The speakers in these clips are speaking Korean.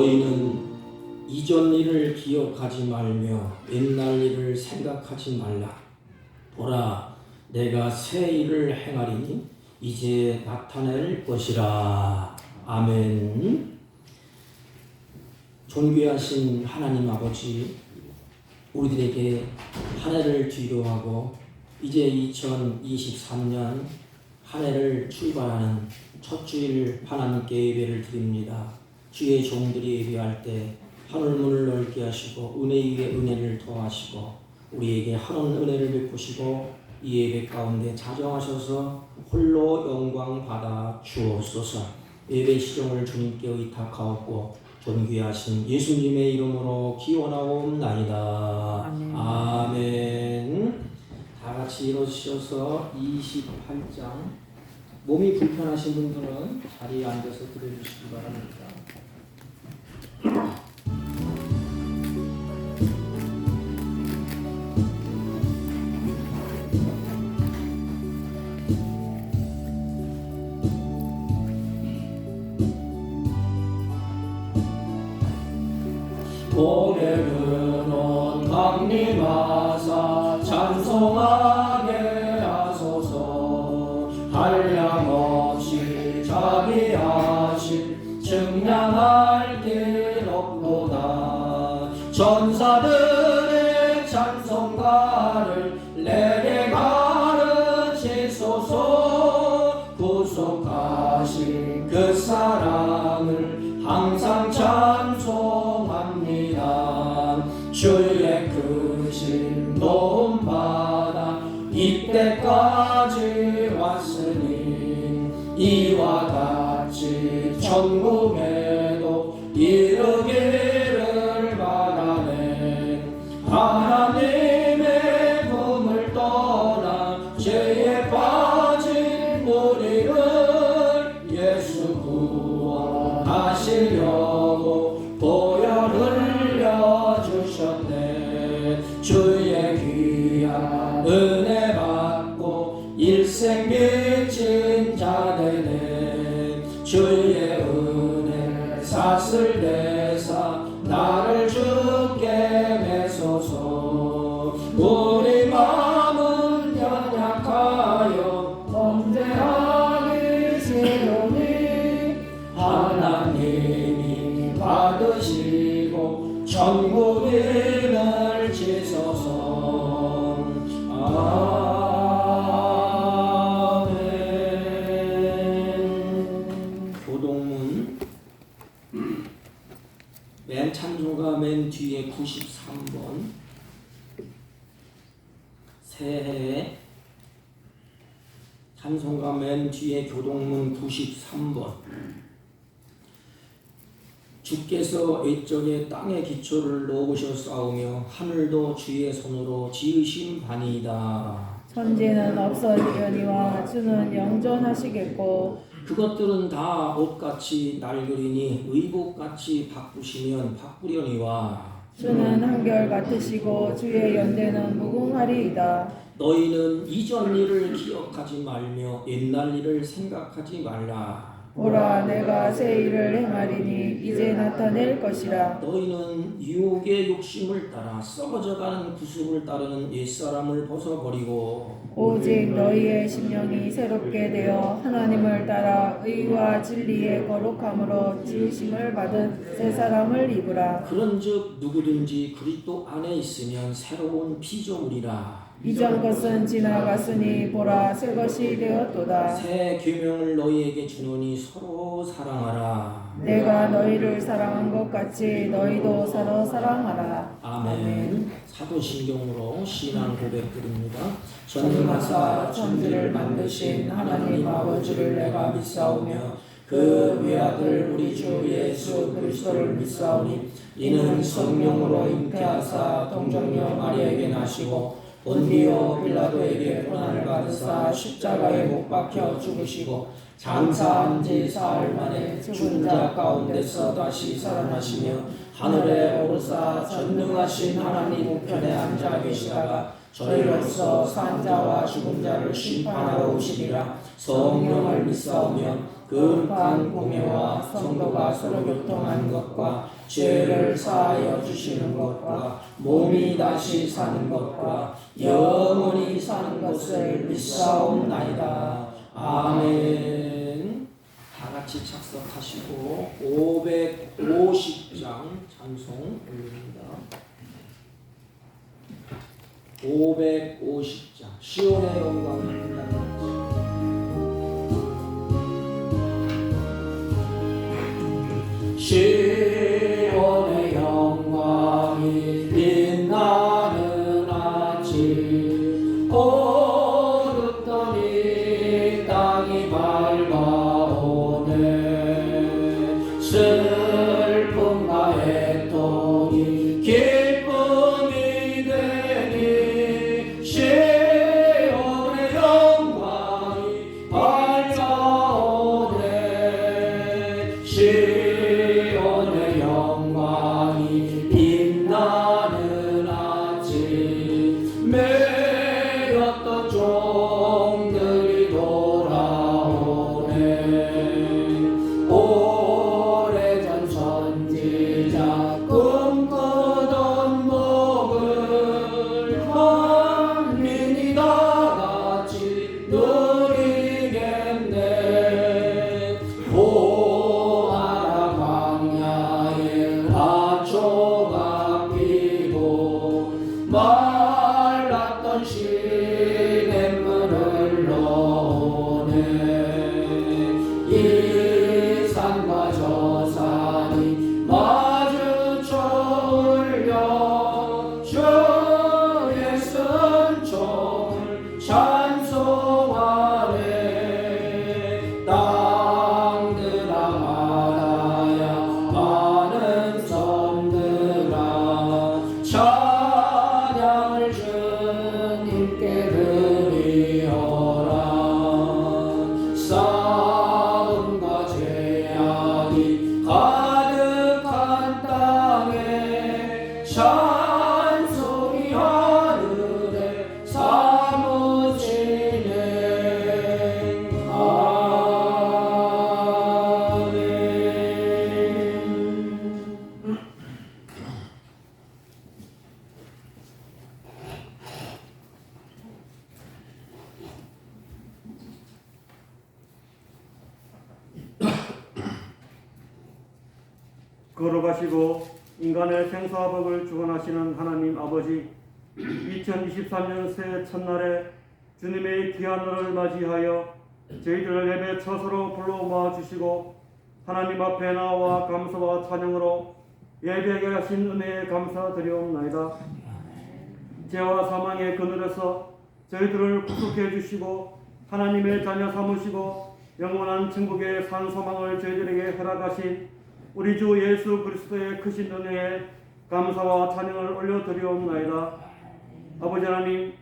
너희는 이전 일을 기억하지 말며 옛날 일을 생각하지 말라. 보라, 내가 새 일을 행하리니 이제 나타낼 것이라. 아멘. 존귀하신 하나님 아버지, 우리들에게 한 해를 뒤로하고 이제 2023년 한 해를 출발하는 첫 주일 하나님께 예배를 드립니다. 주의 종들이 예배할 때 하늘문을 넓게 하시고 은혜 위에 은혜를 더하시고 우리에게 하는 은혜를 베푸시고 이 예배 가운데 자정하셔서 홀로 영광 받아 주옵소서. 예배 시종을 주님께 의탁하옵고 존귀하신 예수님의 이름으로 기원하옵나이다. 아멘. 아멘. 다 같이 일어서셔서 28장. 몸이 불편하신 분들은 자리에 앉아서 들어주시기 바랍니다. 고개는 온 강림하사 찬송하게 하소서. 한량없이 자비하신 증량할 길 없도다. 전사들의 찬송가를 내게 가르치소서. 구속하신 그 사랑을 항상 찬송합니다. 주의 크신 도움받아 이때까지 왔으니 이와 같이 천국에도 이르기를 바라네. 하나님의 품을 떠나 죄에 빠진 우리를 예수 구원하시려고 보혈 흘려주셨네. 주의 귀한 은혜 받고 일생 미친 자 되네. 주의 은혜 사슬 대사 나를 주께 매소서. 우리 마음은 연약하여 범죄하기 싫으니 하나님이 받으시고 천국 이름을 지소서. 아멘. 교동문 맨 찬송가 맨 뒤에 93번. 새해 찬송가 맨 뒤에 교동문 93번. 주께서 옛적에 땅의 기초를 놓으셨사오며 하늘도 주의 손으로 지으신 바니이다. 천지는 없어지려니와 주는 영존하시겠고 그것들은 다 옷같이 낡으리니 의복같이 바꾸시면 바꾸려니와 주는 한결 같으시고 주의 연대는 무궁하리이다. 너희는 이전 일을 기억하지 말며 옛날 일을 생각하지 말라. 보라, 내가 새 일을 행하리니 이제 나타낼 것이라. 너희는 유혹의 욕심을 따라 썩어져가는 구습을 따르는 옛사람을 벗어버리고 오직 너희의 심령이 새롭게 되어 하나님을 따라 의와 진리의 거룩함으로 지으심을 받은 새 사람을 입으라. 그런즉 누구든지 그리스도 안에 있으면 새로운 피조물이라. 이전 것은 지나갔으니 보라, 새 것이 되었도다. 새 계명을 너희에게 주노니 서로 사랑하라. 내가 너희를 사랑한 것 같이 너희도 서로 사랑하라. 아멘. 사도신경으로 신앙 고백드립니다. 전능하사 천지를 만드신 하나님 아버지를 내가 믿사오며 그 외아들 우리 주 예수 그리스도를 믿사오니 이는 성령으로 잉태하사 동정녀 마리아에게 나시고 본디오 빌라도에게 고난을 받으사 십자가에 못 박혀 죽으시고 장사한 지 사흘 만에 죽은 자 가운데서 다시 살아나시며 하늘에 오르사 전능하신 하나님 우편에 앉아 계시다가 저희로서 산자와 죽은 자를 심판하러 오시리라. 성령을 믿사오며 거룩한 공예와 성도가 서로 교통하는 것과 죄를 사하여 주시는 것과 몸이 다시 사는 것과 영원히 사는 것을 믿사옵나이다. 아멘. 다 같이 착석하시고 550장 찬송 올립니다. 550장 시온의 영광을 시온의 영광이 빛나는 아침 어둡더니 땅이 밝아오네. 슬픔과 애통이 기쁨이 되니 시온의 영광이 밝아오네. 시온의 영광이 빛나는 아침 매였던 종들이 돌아오네. 오래전 선지자 꿈꾸던 복을 만민이 다같이 누리겠네. 보아라 광야에 하초가 피고 말랐던 시냇물을 흘러오네. 이 산과 저 산이 마주쳐 울려 주의 순종을 찬송하네. 땅들아 바다야 많은 섬들아 찬양을 주님께 드리어라. 싸움과 죄악이 가득한 땅에 찬송이 하늘에 사무치네. 아멘. 거룩하시고 인간의 생사와 복을 주관하시는 하나님 아버지, 2023년 새해 첫날에 주님의 귀한 날을 맞이하여 저희들을 예배 처소로 불러 모아주시고 하나님 앞에 나와 감사와 찬양으로 예배하게 하신 은혜에 감사드리옵나이다. 죄와 사망의 그늘에서 저희들을 구속해 주시고 하나님의 자녀 삼으시고 영원한 천국의 산 소망을 저희들에게 허락하신 우리 주 예수 그리스도의 크신 은혜에 감사와 찬양을 올려드리옵나이다. 아버지 하나님,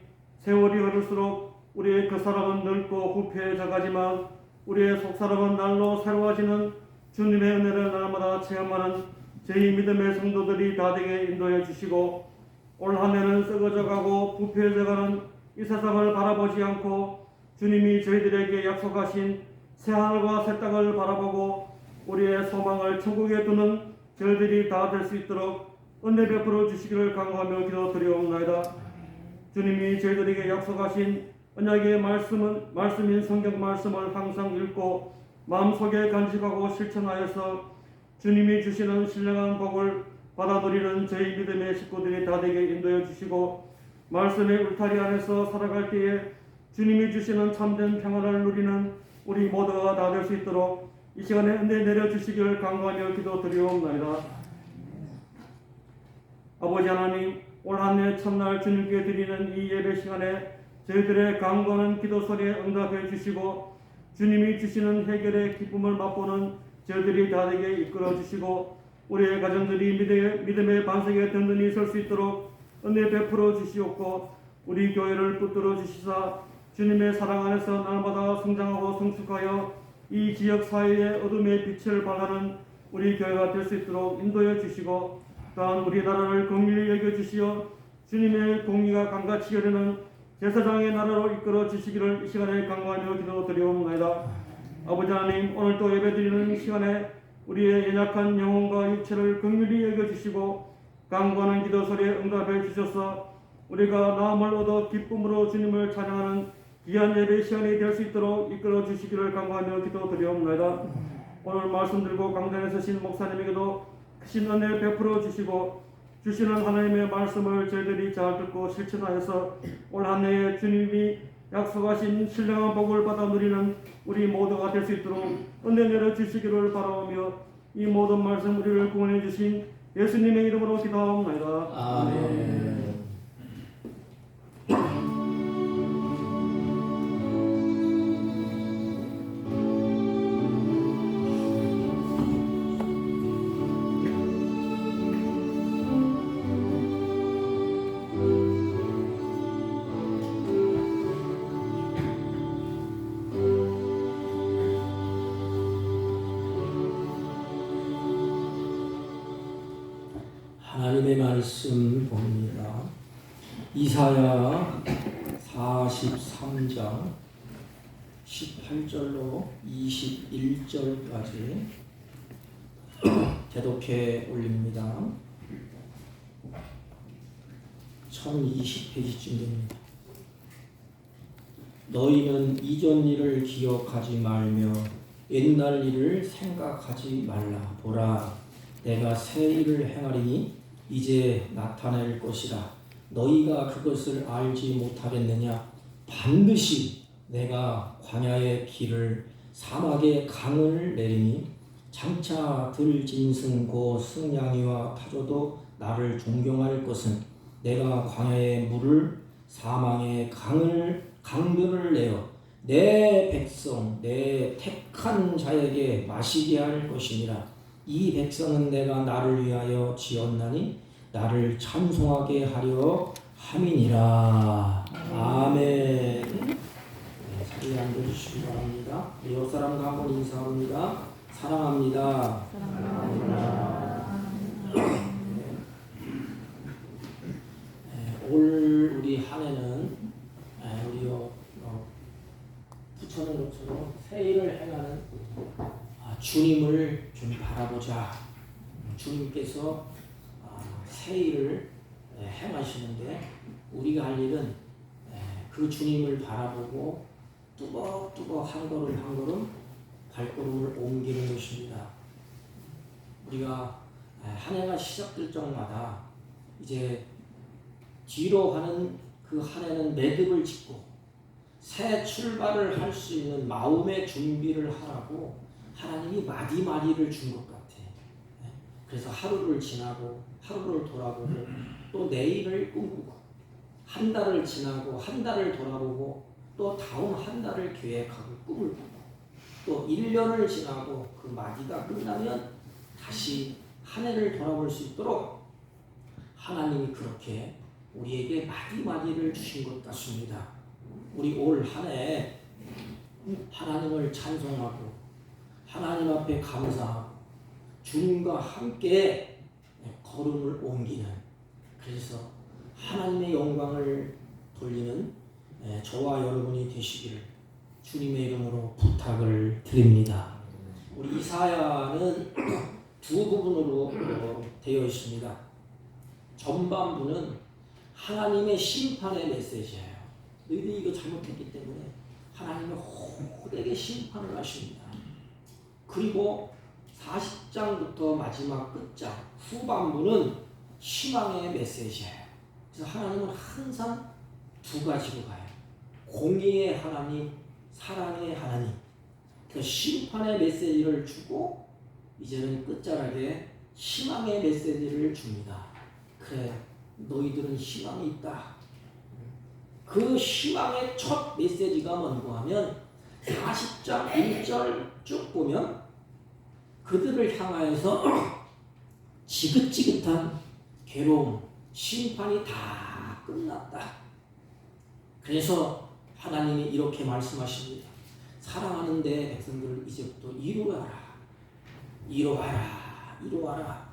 세월이 흐를수록 우리의 그 사람은 늙고 후패해져 가지만 우리의 속사람은 날로 새로워지는 주님의 은혜를 날마다 체험하는 저희 믿음의 성도들이 다 되게 인도해 주시고 올 한 해는 썩어져 가고 부패해져 가는 이 세상을 바라보지 않고 주님이 저희들에게 약속하신 새하늘과 새 땅을 바라보고 우리의 소망을 천국에 두는 저희들이 다 될 수 있도록 은혜 베풀어 주시기를 간구하며 기도드리옵나이다. 주님이 저희들에게 약속하신 언약의 말씀인 성경 말씀을 항상 읽고 마음속에 간직하고 실천하여서 주님이 주시는 신령한 복을 받아 누리는 저희 믿음의 식구들이 다 되게 인도해 주시고 말씀의 울타리 안에서 살아갈 때에 주님이 주시는 참된 평안을 누리는 우리 모두가 다 될 수 있도록 이 시간에 은혜 내려주시기를 간구하며 기도드리옵나이다. 아버지 하나님, 올 한 해 첫날 주님께 드리는 이 예배 시간에 저희들의 간구하는 기도 소리에 응답해 주시고 주님이 주시는 해결의 기쁨을 맛보는 저희들이 다 되게 이끌어 주시고 우리의 가정들이 믿음의 반석에 든든히 설 수 있도록 은혜 베풀어 주시옵고 우리 교회를 붙들어 주시사 주님의 사랑 안에서 날마다 성장하고 성숙하여 이 지역 사회의 어둠의 빛을 발하는 우리 교회가 될 수 있도록 인도해 주시고 또한 우리나라를 긍휼히 여겨 주시어 주님의 공의가 강같이 이르는 제사장의 나라로 이끌어 주시기를 이 시간에 간구하며 기도드리옵나이다. 아버지 하나님, 오늘 또 예배드리는 시간에 우리의 연약한 영혼과 육체를 긍휼히 여겨주시고 간구하는 기도 소리에 응답해 주셔서 우리가 나음을 얻어 기쁨으로 주님을 찬양하는 귀한 예배 시간이 될 수 있도록 이끌어 주시기를 간구하며 기도드리옵나이다. 오늘 말씀 들고 강단에 서신 목사님에게도 크신 은혜 베풀어 주시고 주시는 하나님의 말씀을 저희들이 잘 듣고 실천하여서 올 한 해에 주님이 약속하신 신령한 복을 받아 누리는 우리 모두가 될 수 있도록 은혜 내려 주시기를 바라오며 이 모든 말씀 우리를 구원해 주신 예수님의 이름으로 기도하옵나이다. 아멘. 하나님의 말씀 봅니다. 이사야 43장 18절로 21절까지 대독해 올립니다. 1020페이지쯤 됩니다. 너희는 이전 일을 기억하지 말며 옛날 일을 생각하지 말라. 보라, 내가 새 일을 행하리니 이제 나타낼 것이라. 너희가 그것을 알지 못하겠느냐? 반드시 내가 광야의 길을 사막의 강을 내리니 장차 들짐승 고 승냥이와 타조도 나를 존경할 것은 내가 광야의 물을 사망의 강들을 내어 내 백성 내 택한 자에게 마시게 할 것이니라. 이 백성은 내가 나를 위하여 지었나니 나를 찬송하게 하려 함이니라. 아멘. 네, 자리에 앉아주시기 바랍니다. 옆 사람과 한번 인사합니다. 사랑합니다. 올 우리 한 해는 우리 부처는 것처럼 새 일을 행하는 주님을 좀 바라보자. 주님께서 새 일을 행하시는데 우리가 할 일은 그 주님을 바라보고 뚜벅뚜벅 한 걸음 한 걸음 발걸음을 옮기는 것입니다. 우리가 한 해가 시작될 적마다 이제 뒤로 가는 그 한 해는 매듭을 짓고 새 출발을 할 수 있는 마음의 준비를 하라고 하나님이 마디마디를 준 것 같아. 그래서 하루를 지나고 하루를 돌아보고 또 내일을 꿈꾸고 한 달을 지나고 한 달을 돌아보고 또 다음 한 달을 계획하고 꿈을 꾸고 또 1년을 지나고 그 마디가 끝나면 다시 한 해를 돌아볼 수 있도록 하나님이 그렇게 우리에게 마디마디를 주신 것 같습니다. 우리 올 한 해 하나님을 찬송하고 하나님 앞에 감사하고 주님과 함께 걸음을 옮기는, 그래서 하나님의 영광을 돌리는 저와 여러분이 되시기를 주님의 이름으로 부탁을 드립니다. 우리 이사야는 두 부분으로 되어 있습니다. 전반부는 하나님의 심판의 메시지예요. 너희들이 이거 잘못했기 때문에 하나님이 호되게 심판을 하십니다. 그리고 40장부터 마지막 끝장 후반부는 희망의 메시지예요. 그래서 하나님은 항상 두 가지로 가요. 공의의 하나님, 사랑의 하나님. 그 심판의 메시지를 주고 이제는 끝자락에 희망의 메시지를 줍니다. 그래, 너희들은 희망이 있다. 그 희망의 첫 메시지가 뭔가 하면 40장 1절 쭉 보면 그들을 향하여서 지긋지긋한 괴로움, 심판이 다 끝났다. 그래서 하나님이 이렇게 말씀하십니다. 사랑하는 내 백성들을 이제부터 이루어라. 이루어라. 이루어라.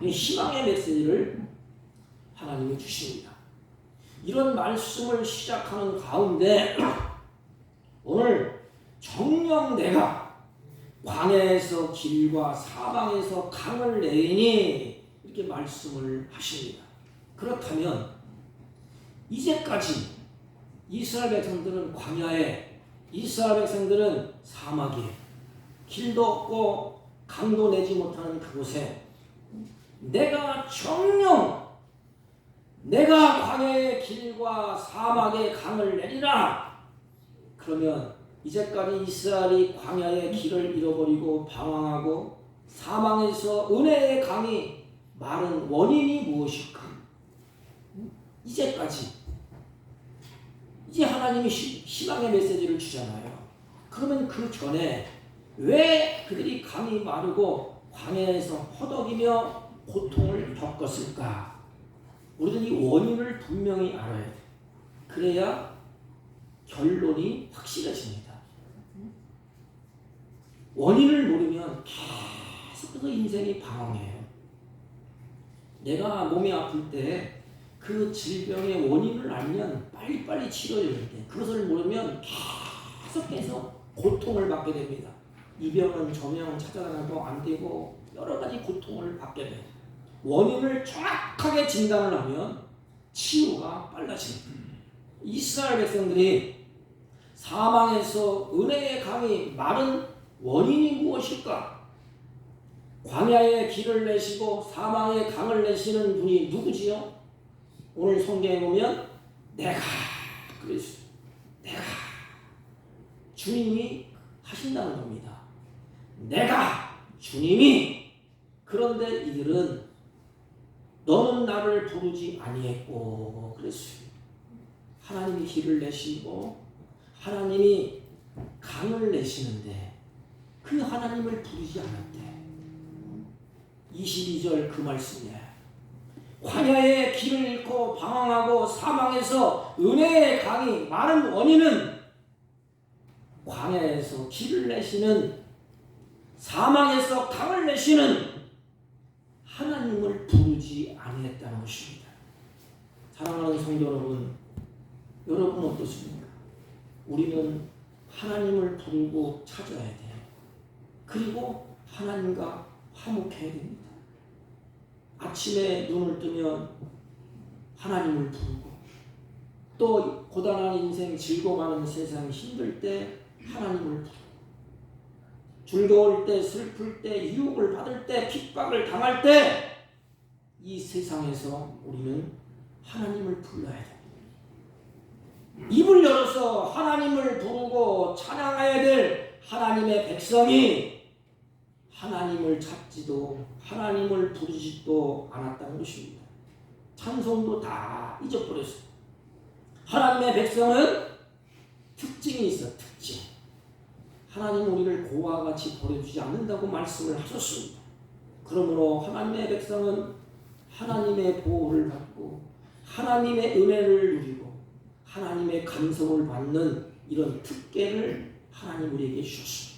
이 희망의 메시지를 하나님이 주십니다. 이런 말씀을 시작하는 가운데 오늘 정녕 내가 광야에서 길과 사방에서 강을 내리니 이렇게 말씀을 하십니다. 그렇다면 이제까지 이스라엘 백성들은 광야에, 이스라엘 백성들은 사막에, 길도 없고 강도 내지 못하는 그곳에 내가 정령 내가 광야의 길과 사막의 강을 내리라. 그러면 이제까지 이스라엘이 광야의 길을 잃어버리고 방황하고 사망에서 은혜의 강이 마른 원인이 무엇일까? 이제까지 이제 하나님이 희망의 메시지를 주잖아요. 그러면 그 전에 왜 그들이 강이 마르고 광야에서 허덕이며 고통을 겪었을까? 우리는 이 원인을 분명히 알아야 돼. 그래야 결론이 확실해집니다. 원인을 모르면 계속해서 인생이 방황해요. 내가 몸이 아플 때 그 질병의 원인을 알면 빨리빨리 치료되는데 그것을 모르면 계속해서 고통을 받게 됩니다. 이 병은 저 병 찾아다녀도 안 되고 여러 가지 고통을 받게 돼요. 원인을 정확하게 진단을 하면 치유가 빨라집니다. 이스라엘 백성들이 사망에서 은혜의 강이 마른 원인이 무엇일까? 광야의 길을 내시고 사망의 강을 내시는 분이 누구지요? 오늘 성경에 보면 내가 그랬어요. 내가 주님이 하신다는 겁니다. 내가 주님이. 그런데 이들은 너는 나를 부르지 아니했고 그랬어요. 하나님이 길을 내시고 하나님이 강을 내시는데 그 하나님을 부르지 않았대. 22절 그 말씀이에요. 광야의 길을 잃고 방황하고 사망에서 은혜의 강이 마른 원인은 광야에서 길을 내시는, 사망에서 강을 내시는 하나님을 부르지 아니했다는 것입니다. 사랑하는 성도 여러분, 여러분 어떻습니까? 우리는 하나님을 부르고 찾아야 돼요. 그리고 하나님과 화목해야 됩니다. 아침에 눈을 뜨면 하나님을 부르고, 또 고단한 인생, 즐거워하는 세상, 힘들 때 하나님을 부르고, 즐거울 때, 슬플 때, 유혹을 받을 때, 핍박을 당할 때 이 세상에서 우리는 하나님을 불러야 됩니다. 입을 열어서 하나님을 부르고 찬양해야 될 하나님의 백성이 하나님을 찾지도 하나님을 부르지도 않았다는 것입니다. 찬송도 다 잊어버렸어요. 하나님의 백성은 특징이 있어. 특징. 하나님은 우리를 고아와 같이 버려주지 않는다고 말씀을 하셨습니다. 그러므로 하나님의 백성은 하나님의 보호를 받고 하나님의 은혜를 누리고 하나님의 감성을 받는 이런 특권을 하나님 우리에게 주셨습니다.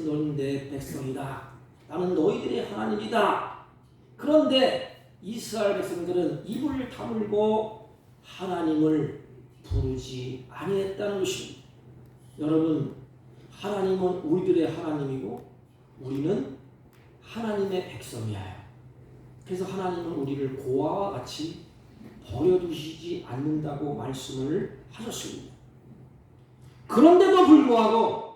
너는 내 백성이다. 나는 너희들의 하나님이다. 그런데 이스라엘 백성들은 입을 다물고 하나님을 부르지 아니했다는 것입니다. 여러분, 하나님은 우리들의 하나님이고 우리는 하나님의 백성이에요. 그래서 하나님은 우리를 고아와 같이 버려두시지 않는다고 말씀을 하셨습니다. 그런데도 불구하고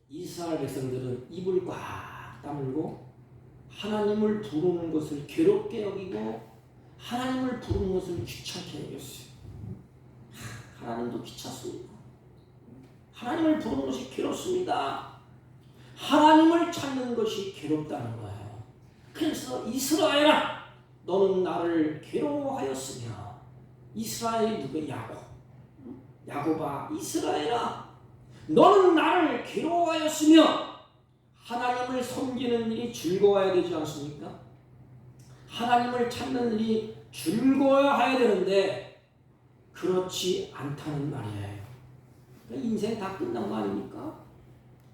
이스라엘 백성들은 입을 꽉 다물고 하나님을 부르는 것을 괴롭게 여기고 하나님을 부르는 것을 귀찮게 여겼어요. 하나님도 귀찮습니다. 하나님을 부르는 것이 괴롭습니다. 하나님을 찾는 것이 괴롭다는 거예요. 그래서 이스라엘아, 너는 나를 괴로워하였으며, 이스라엘이 누구야? 야곱아, 이스라엘아, 너는 나를 괴로워하였으며, 하나님을 섬기는 일이 즐거워야 되지 않습니까? 하나님을 찾는 일이 즐거워야 되는데 그렇지 않다는 말이에요. 인생 다 끝난 거 아닙니까?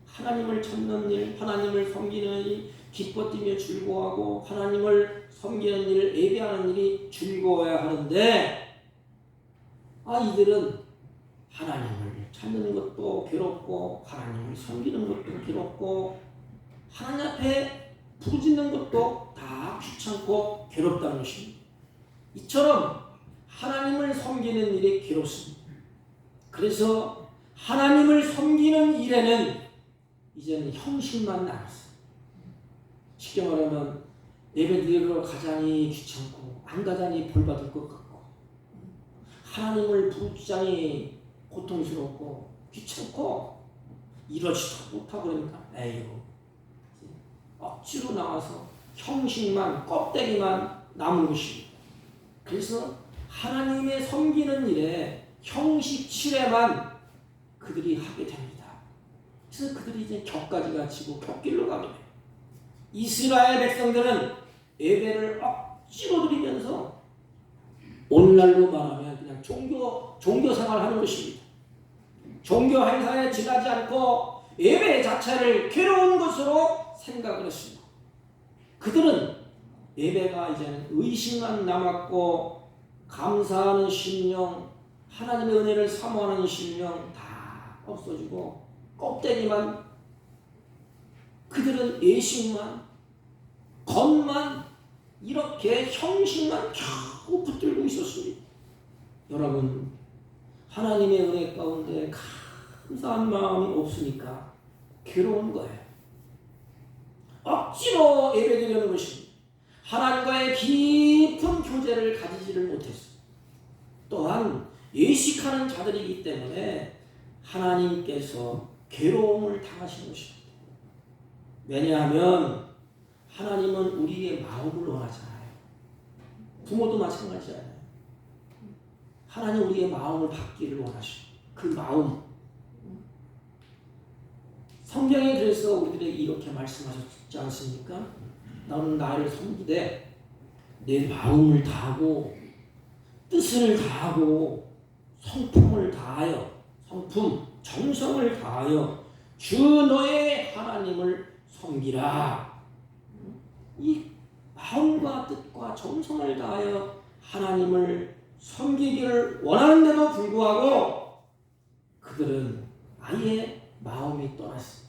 하나님을 찾는 일, 하나님을 섬기는 일, 기뻐 뛰며 즐거워하고 하나님을 섬기는 일, 예배하는 일이 즐거워야 하는데 이들은 하나님을 찾는 것도 괴롭고 하나님을 섬기는 것도 괴롭고 하나님 앞에 부르짖는 것도 다 귀찮고 괴롭다는 것입니다. 이처럼 하나님을 섬기는 일이 괴롭습니다. 그래서 하나님을 섬기는 일에는 이제는 형식만 남았어요. 쉽게 말하면 예배드리러 가자니 귀찮고 안 가자니 벌받을 것 같고 하나님을 부르자니 고통스럽고 귀찮고 이러지도 못하고 그러니까 에휴 억지로 나와서 형식만 껍데기만 남은 것입니다. 그래서 하나님의 섬기는 일에 형식 칠에만 그들이 하게 됩니다. 그래서 그들이 이제 격가지가 지고 격길로 가게 돼요. 이스라엘 백성들은 예배를 억지로 드리면서 오늘날로 말하면 그냥 종교 생활하는 것입니다. 종교 행사에 지나지 않고 예배 자체를 괴로운 것으로 생각을 했습니다. 그들은 예배가 이제는 의식만 남았고 감사하는 심령, 하나님의 은혜를 사모하는 심령 다 없어지고 껍데기만, 그들은 예식만 겉만 이렇게 형식만 겨우 붙들고 있었습니다. 여러분, 하나님의 은혜 가운데 감사한 마음이 없으니까 괴로운 거예요. 억지로 예배드리는 것입니다. 하나님과의 깊은 교제를 가지지를 못했어요. 또한 예식하는 자들이기 때문에 하나님께서 괴로움을 당하시는 것입니다. 왜냐하면 하나님은 우리의 마음을 원하잖아요. 부모도 마찬가지잖아요. 하나님 우리의 마음을 받기를 원하시고 그 마음, 성경에 그래서 우리들에게 이렇게 말씀하셨지 않습니까? 나는 나를 섬기되 내 마음을 다하고 뜻을 다하고 성품을 다하여, 성품, 정성을 다하여 주 너의 하나님을 섬기라. 이 마음과 뜻과 정성을 다하여 하나님을 섬기기를 원하는데도 불구하고 그들은 아예 마음이 떠났습니다.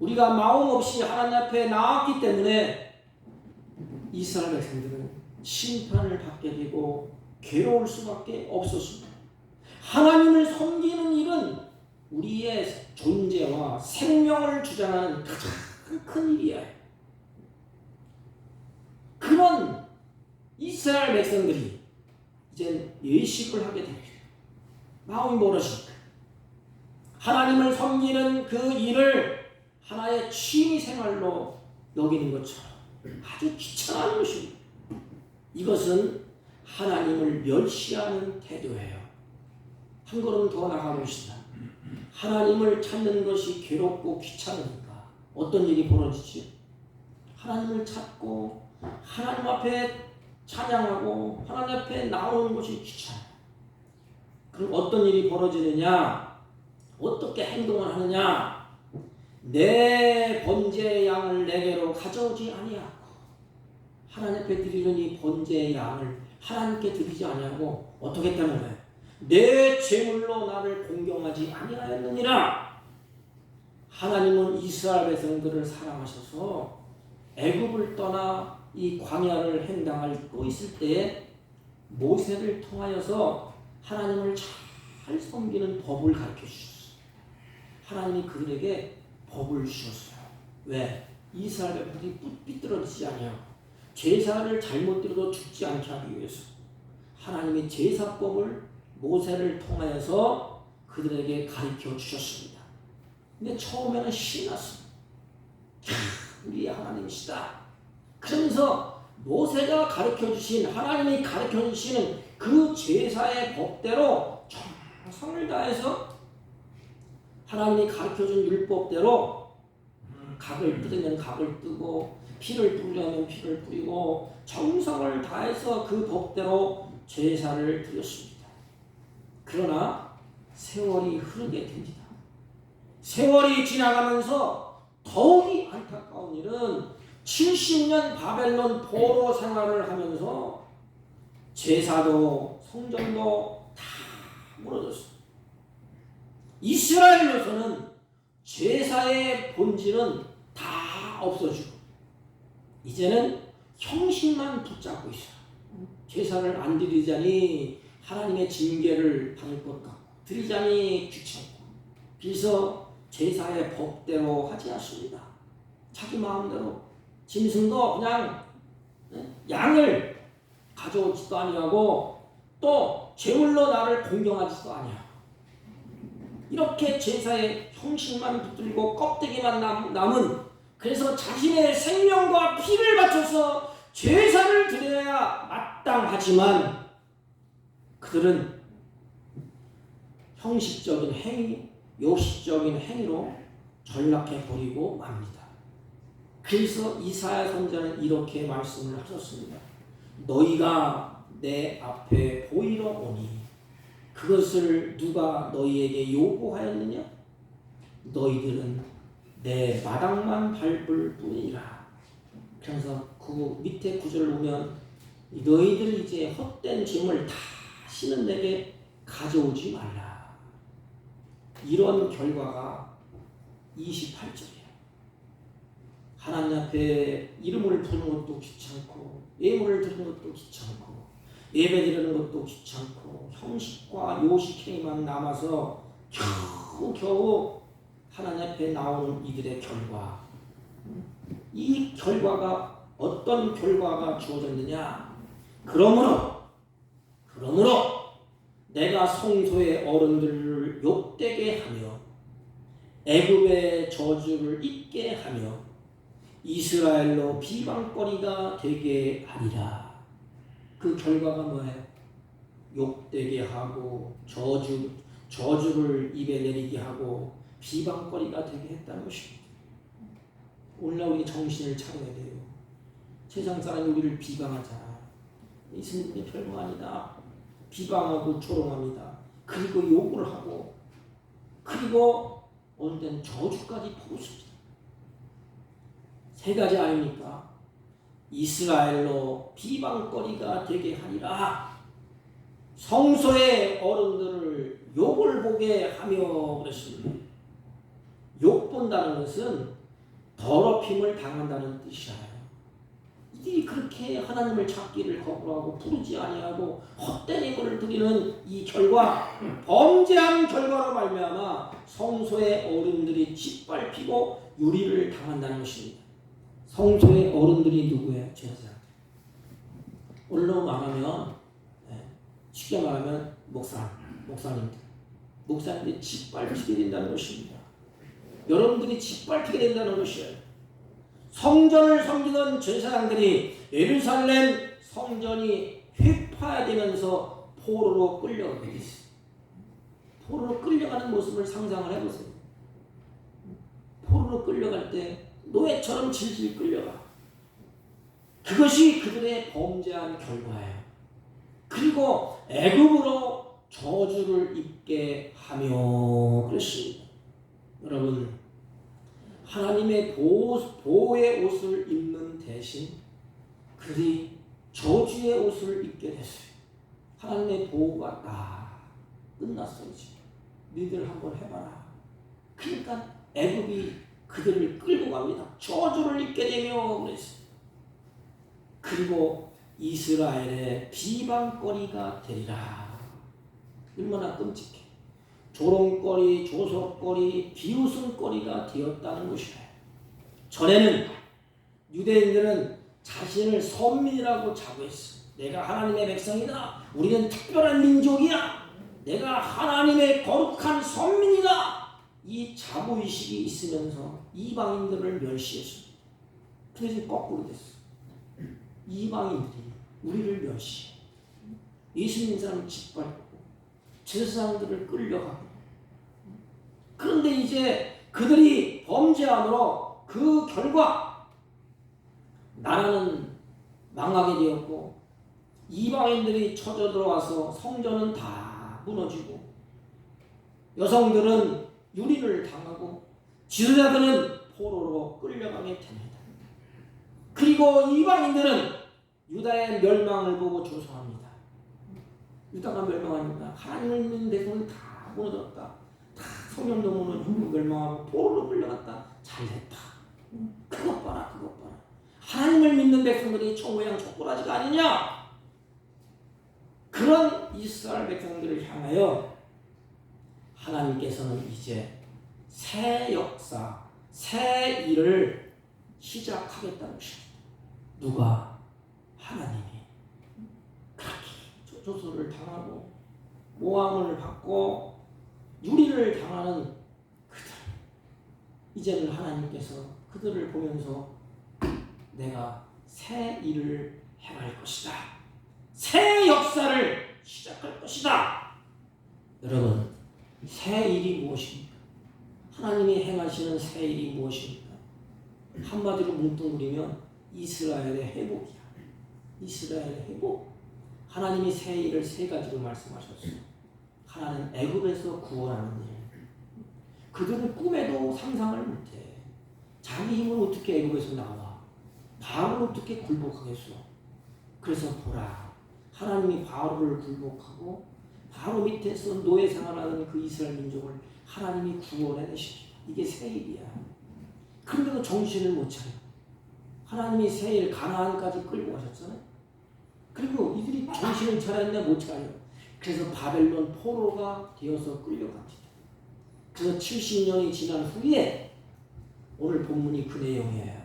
우리가 마음 없이 하나님 앞에 나왔기 때문에 이스라엘 백성들은 심판을 받게 되고 괴로울 수밖에 없었습니다. 하나님을 섬기는 일은 우리의 존재와 생명을 주장하는 가장 큰 일이에요. 그런 이스라엘 백성들이 이제 예식을 하게 됩니다. 마음이 멀어지니까. 하나님을 섬기는 그 일을 하나의 취미생활로 여기는 것처럼 아주 귀찮아하는 것입니다. 이것은 하나님을 멸시하는 태도예요. 한 걸음 더 나가봅시다. 하나님을 찾는 것이 괴롭고 귀찮으니까 어떤 일이 벌어지지? 하나님을 찾고 하나님 앞에 찬양하고 하나님 앞에 나오는 것이 귀찮아요. 그럼 어떤 일이 벌어지느냐? 어떻게 행동을 하느냐? 내 번제의 양을 내게로 가져오지 아니하고 하나님 앞에 드리는 이 번제의 양을 하나님께 드리지 아니하고 어떻게 했다는 거예요? 내 제물로 나를 공경하지 아니하였느니라. 하나님은 이스라엘 백성들을 사랑하셔서 애굽을 떠나 이 광야를 횡단하고 있을 때에 모세를 통하여서 하나님을 잘 섬기는 법을 가르쳐 주셨어요. 하나님이 그들에게 법을 주셨어요. 왜? 이스라엘 백성들이 삐뚤어지지 아니하고 제사를 잘못 드려도 죽지 않게 하기 위해서 하나님이 제사법을 모세를 통하여서 그들에게 가르쳐 주셨습니다. 근데 처음에는 신났습니다. 우리 하나님이시다. 그러면서 모세가 가르쳐 주신, 하나님이 가르쳐 주시는 그 제사의 법대로 정성을 다해서 하나님이 가르쳐 준 율법대로 각을 뜯으면 각을 뜨고 피를 뿌리려면 피를 뿌리고 정성을 다해서 그 법대로 제사를 드렸습니다. 그러나 세월이 흐르게 됩니다. 세월이 지나가면서 더욱이 안타까운 일은 70년 바벨론 포로 생활을 하면서 제사도 성전도 다 무너졌습니다. 이스라엘로서는 제사의 본질은 다 없어지고 이제는 형식만 붙잡고 있어. 제사를 안 드리자니 하나님의 징계를 받을 것 같고 드리자니 귀찮고 그래서 제사의 법대로 하지 않습니다. 자기 마음대로 짐승도 그냥 양을 가져오지도 아니하고 또 제물로 나를 공경하지도 아니하고 이렇게 제사의 형식만 붙들고 껍데기만 남은 그래서 자신의 생명과 피를 바쳐서 제사를 드려야 마땅하지만 그들은 형식적인 행위, 요식적인 행위로 전락해버리고 맙니다. 그래서 이사야 선지자는 이렇게 말씀을 하셨습니다. 너희가 내 앞에 보이러 오니 그것을 누가 너희에게 요구하였느냐? 너희들은 내 마당만 밟을 뿐이라. 그래서 그 밑에 구절을 보면 너희들 이제 헛된 짐을 다시는 내게 가져오지 말라. 이런 결과가 28절이에요. 하나님 앞에 이름을 부르는 것도 귀찮고 예물을 드리는 것도 귀찮고 예배 드리는 것도 귀찮고 형식과 요식 행위만 남아서 겨우 하나님 앞에 나오는 이들의 결과, 이 결과가 어떤 결과가 주어졌느냐? 그러므로 내가 성소의 어른들을 욕되게 하며 애굽의 저주를 잊게 하며 이스라엘로 비방거리가 되게 하리라. 그 결과가 뭐예요? 욕되게 하고 저주를 입에 내리게 하고 비방거리가 되게 했다는 것입니다. 오늘날 우리 정신을 차려야 돼요. 세상 사람이 우리를 비방하잖아. 이 스님이 별거 아니다. 비방하고 조롱합니다. 그리고 욕을 하고 그리고 어느 때는 저주까지 퍼붓습니다. 세 가지 아닙니까? 이스라엘로 비방거리가 되게 하리라. 성소의 어른들을 욕을 보게 하며 그랬습니다. 욕 본다는 것은 더럽힘을 당한다는 뜻이에요. 이들이 그렇게 하나님을 찾기를 거부하고 부르지 아니하고 헛된 예물을 드리는 이 결과, 범죄한 결과로 말미암아 성소의 어른들이 짓밟히고 유리를 당한다는 것입니다. 성소의 어른들이 누구예요? 제사장들. 오늘로 말하면 쉽게 말하면 목사님들이 짓밟히게 된다는 것입니다. 여러분들이 짓밟히게 된다는 것이에요. 성전을 섬기던 제사장들이 예루살렘 성전이 회파되면서 포로로 끌려가게 됐어요. 포로로 끌려가는 모습을 상상을 해보세요. 포로로 끌려갈 때 노예처럼 질질 끌려가. 그것이 그들의 범죄한 결과예요. 그리고 애굽으로 저주를 입게 하며 그랬습니다. 여러분, 하나님의 보호의 옷을 입는 대신 그들이 저주의 옷을 입게 됐어요. 하나님의 보호가 다 끝났어요. 너희들 한번 해봐라. 그러니까 애굽이 그들을 끌고 갑니다. 저주를 입게 되며 그랬어요. 그리고 이스라엘의 비방거리가 되리라. 얼마나 끔찍해. 조롱거리, 조석거리, 비웃음거리가 되었다는 것이에요. 전에는 유대인들은 자신을 선민이라고 자부했어. 내가 하나님의 백성이다. 우리는 특별한 민족이야. 내가 하나님의 거룩한 선민이다. 이 자부의식이 있으면서 이방인들을 멸시했습니다. 그래서 거꾸로 됐어. 이방인들이 우리를 멸시해. 예수 믿는 사람을 짓밟고 제사장들을 끌려가고. 그런데 이제 그들이 범죄함으로 그 결과 나라는 망하게 되었고 이방인들이 쳐져 들어와서 성전은 다 무너지고 여성들은 유리를 당하고 지도자들은 포로로 끌려가게 됩니다. 그리고 이방인들은 유다의 멸망을 보고 조소합니다. 유다가 멸망하니까 하나님을 믿는 백성은 다 무너졌다. 다 성령도 무너지고 멸망하고 포로로 끌려갔다. 잘됐다. 그것 봐라, 그것 봐라. 하나님을 믿는 백성들이 저 모양 저 꼬라지가 아니냐? 그런 이스라엘 백성들을 향하여 하나님께서는 이제 새 역사, 새 일을 시작하겠다는 것입니다. 누가? 하나님이. 그렇게 조소를 당하고 모함을 받고 유리를 당하는 그들, 이제는 하나님께서 그들을 보면서 내가 새 일을 행할 것이다, 새 역사를 시작할 것이다. 여러분, 새 일이 무엇입니까? 하나님이 행하시는 새 일이 무엇입니까? 한마디로 뭉뚱그리면 이스라엘의 회복이야. 이스라엘의 회복. 하나님이 새 일을 세 가지로 말씀하셨어요. 하나는 애굽에서 구원하는 일. 그들은 꿈에도 상상을 못해. 자기 힘으로 어떻게 애굽에서 나와? 바로를 어떻게 굴복하겠어? 그래서 보라, 하나님이 바로를 굴복하고 바로 밑에서 노예 생활하는 그 이스라엘 민족을 하나님이 구원해내십니다. 이게 새 일이야. 그런데도 정신을 못 차려. 하나님이 새 일 가나안까지 끌고 가셨잖아요. 그리고 이들이 정신을 차렸냐 못 차려. 그래서 바벨론 포로가 되어서 끌려갑니다. 그래서 70년이 지난 후에, 오늘 본문이 그 내용이에요.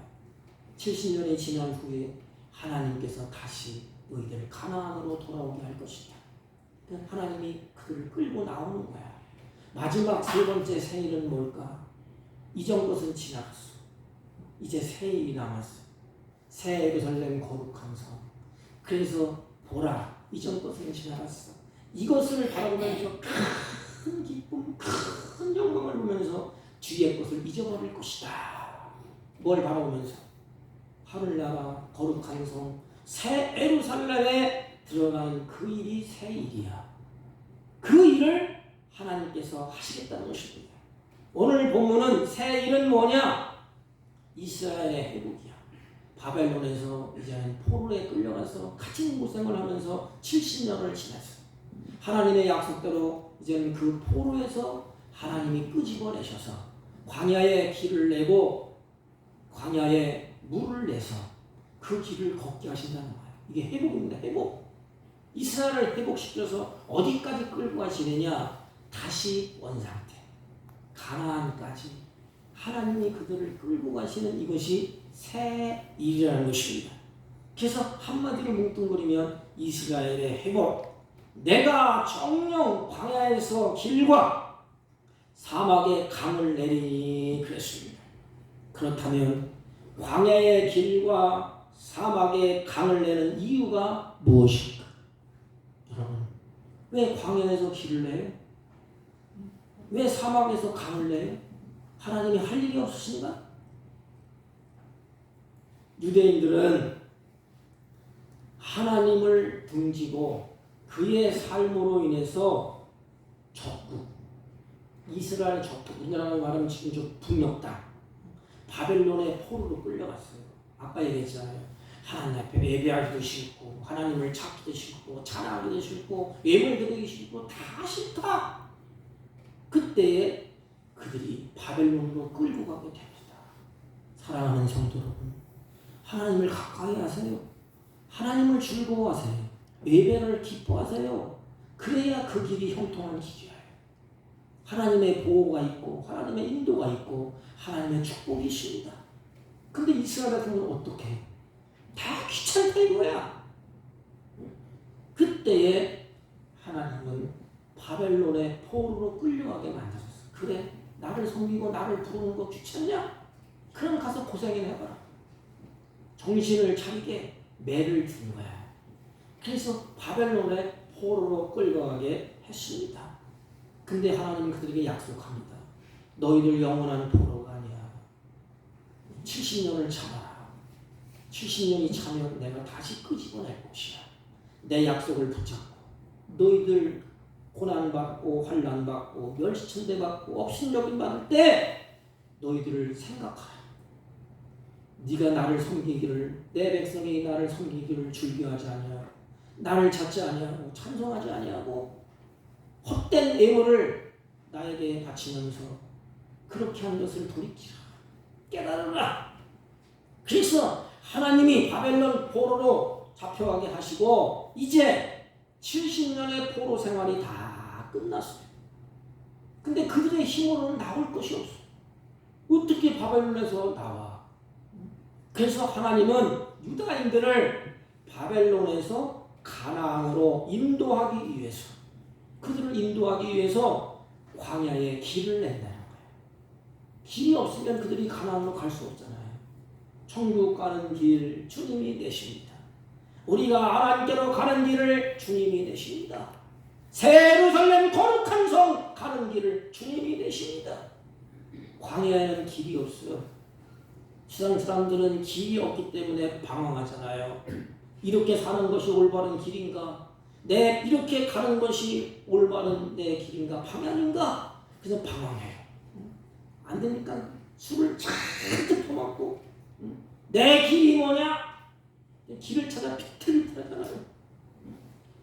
70년이 지난 후에 하나님께서 다시 너희들을 가나안으로 돌아오게 할 것이다. 하나님이 그들을 끌고 나오는 거야. 마지막 세 번째 새 일은 뭘까? 이전 것은 지나갔어. 이제 새 일이 남았어. 새 예루살렘 거룩한 성. 그래서 보라, 이전 것은 지나갔어. 이것을 바라보면서 큰 기쁨, 큰 영광을 보면서 뒤의 것을 잊어버릴 것이다. 뭘 바라보면서? 하늘나라 거룩한 성, 새 예루살렘에 들어가는 그 일이 새 일이야. 그 일을 하나님께서 하시겠다는 것입니다. 오늘 본문은 새 일은 뭐냐? 이스라엘의 회복이야. 바벨론에서 이제는 포로에 끌려가서 갇힌 고생을 하면서 70년을 지났어. 하나님의 약속대로 이제는 그 포로에서 하나님이 끄집어내셔서 광야에 길을 내고 광야에 물을 내서 그 길을 걷게 하신다는 거예요. 이게 회복입니다. 회복. 이스라엘을 회복시켜서 어디까지 끌고 가시느냐? 다시 원상태, 가나안까지 하나님이 그들을 끌고 가시는 이것이 새 일이라는 것입니다. 그래서 한마디로 뭉뚱그리면 이스라엘의 회복, 내가 정령 광야에서 길과 사막의 강을 내리니 그랬습니다. 그렇다면 광야의 길과 사막의 강을 내는 이유가 무엇일까? 여러분, 왜 광야에서 길을 내요? 왜 사막에서 강을 내요? 하나님이 할 일이 없으신가? 유대인들은 하나님을 등지고 그의 삶으로 인해서 적국, 이스라엘 적국, 우리나라로 말하면 지금 저 북녘 땅, 바벨론의 포로로 끌려갔어요. 아까 얘기했잖아요. 하나님 앞에 예배하기도 싫고, 하나님을 찾기도 싫고, 찬양하기도 싫고, 예물드리기 싫고, 다 싫다. 그때에 그들이 바벨론으로 끌고 가게 됩니다. 사랑하는 성도 여러분, 하나님을 가까이 하세요. 하나님을 즐거워하세요. 예배를 기뻐하세요. 그래야 그 길이 형통한 길이에요. 하나님의 보호가 있고 하나님의 인도가 있고 하나님의 축복이 있습니다. 근데 이스라엘 같은 경우는 어떻게 해? 다 귀찮다 이거야. 그때에 하나님은 바벨론의 포로로 끌려가게 만드셨어. 그래, 나를 섬기고 나를 부르는 거 귀찮냐? 그럼 가서 고생이나 해봐라. 정신을 차리게 매를 준 거야. 그래서 바벨론의 포로로 끌려가게 했습니다. 근데 하나님은 그들에게 약속합니다. 너희들 영원한 포로가 아니야. 70년을 참아라. 70년이 차면 내가 다시 끄집어낼 것이야. 내 약속을 붙잡고 너희들 고난받고 환난받고 멸시천대받고 업신여김 받을 때 너희들을 생각하라. 네가 나를 섬기기를, 내 백성이 나를 섬기기를 즐겨하지 아니하고 나를 찾지 아니하고 찬송하지 아니하고 헛된 예물을 나에게 바치면서 그렇게 한 것을 돌이키라. 깨달으라. 그래서 하나님이 바벨론 포로로 잡혀가게 하시고 이제 70년의 포로 생활이 다 끝났어요. 근데 그들의 힘으로는 나올 것이 없어. 어떻게 바벨론에서 나와? 그래서 하나님은 유다인들을 바벨론에서 가나안으로 인도하기 위해서, 그들을 인도하기 위해서 광야에 길을 낸다는 거예요. 길이 없으면 그들이 가나안으로 갈 수 없잖아요. 천국 가는 길 주님이 내십니다. 우리가 하나님께로 가는 길을 주님이 내십니다. 새 예루살렘 거룩한 성 가는 길을 주님이 내십니다. 광야에는 길이 없어요. 세상 사람들은 길이 없기 때문에 방황하잖아요. 이렇게 사는 것이 올바른 길인가? 내 이렇게 가는 것이 올바른 내 길인가? 방향인가? 그래서 방황해요. 안 되니까 술을 잔뜩 퍼먹고 내 길이 뭐냐? 길을 찾아 비틀비틀하잖아요.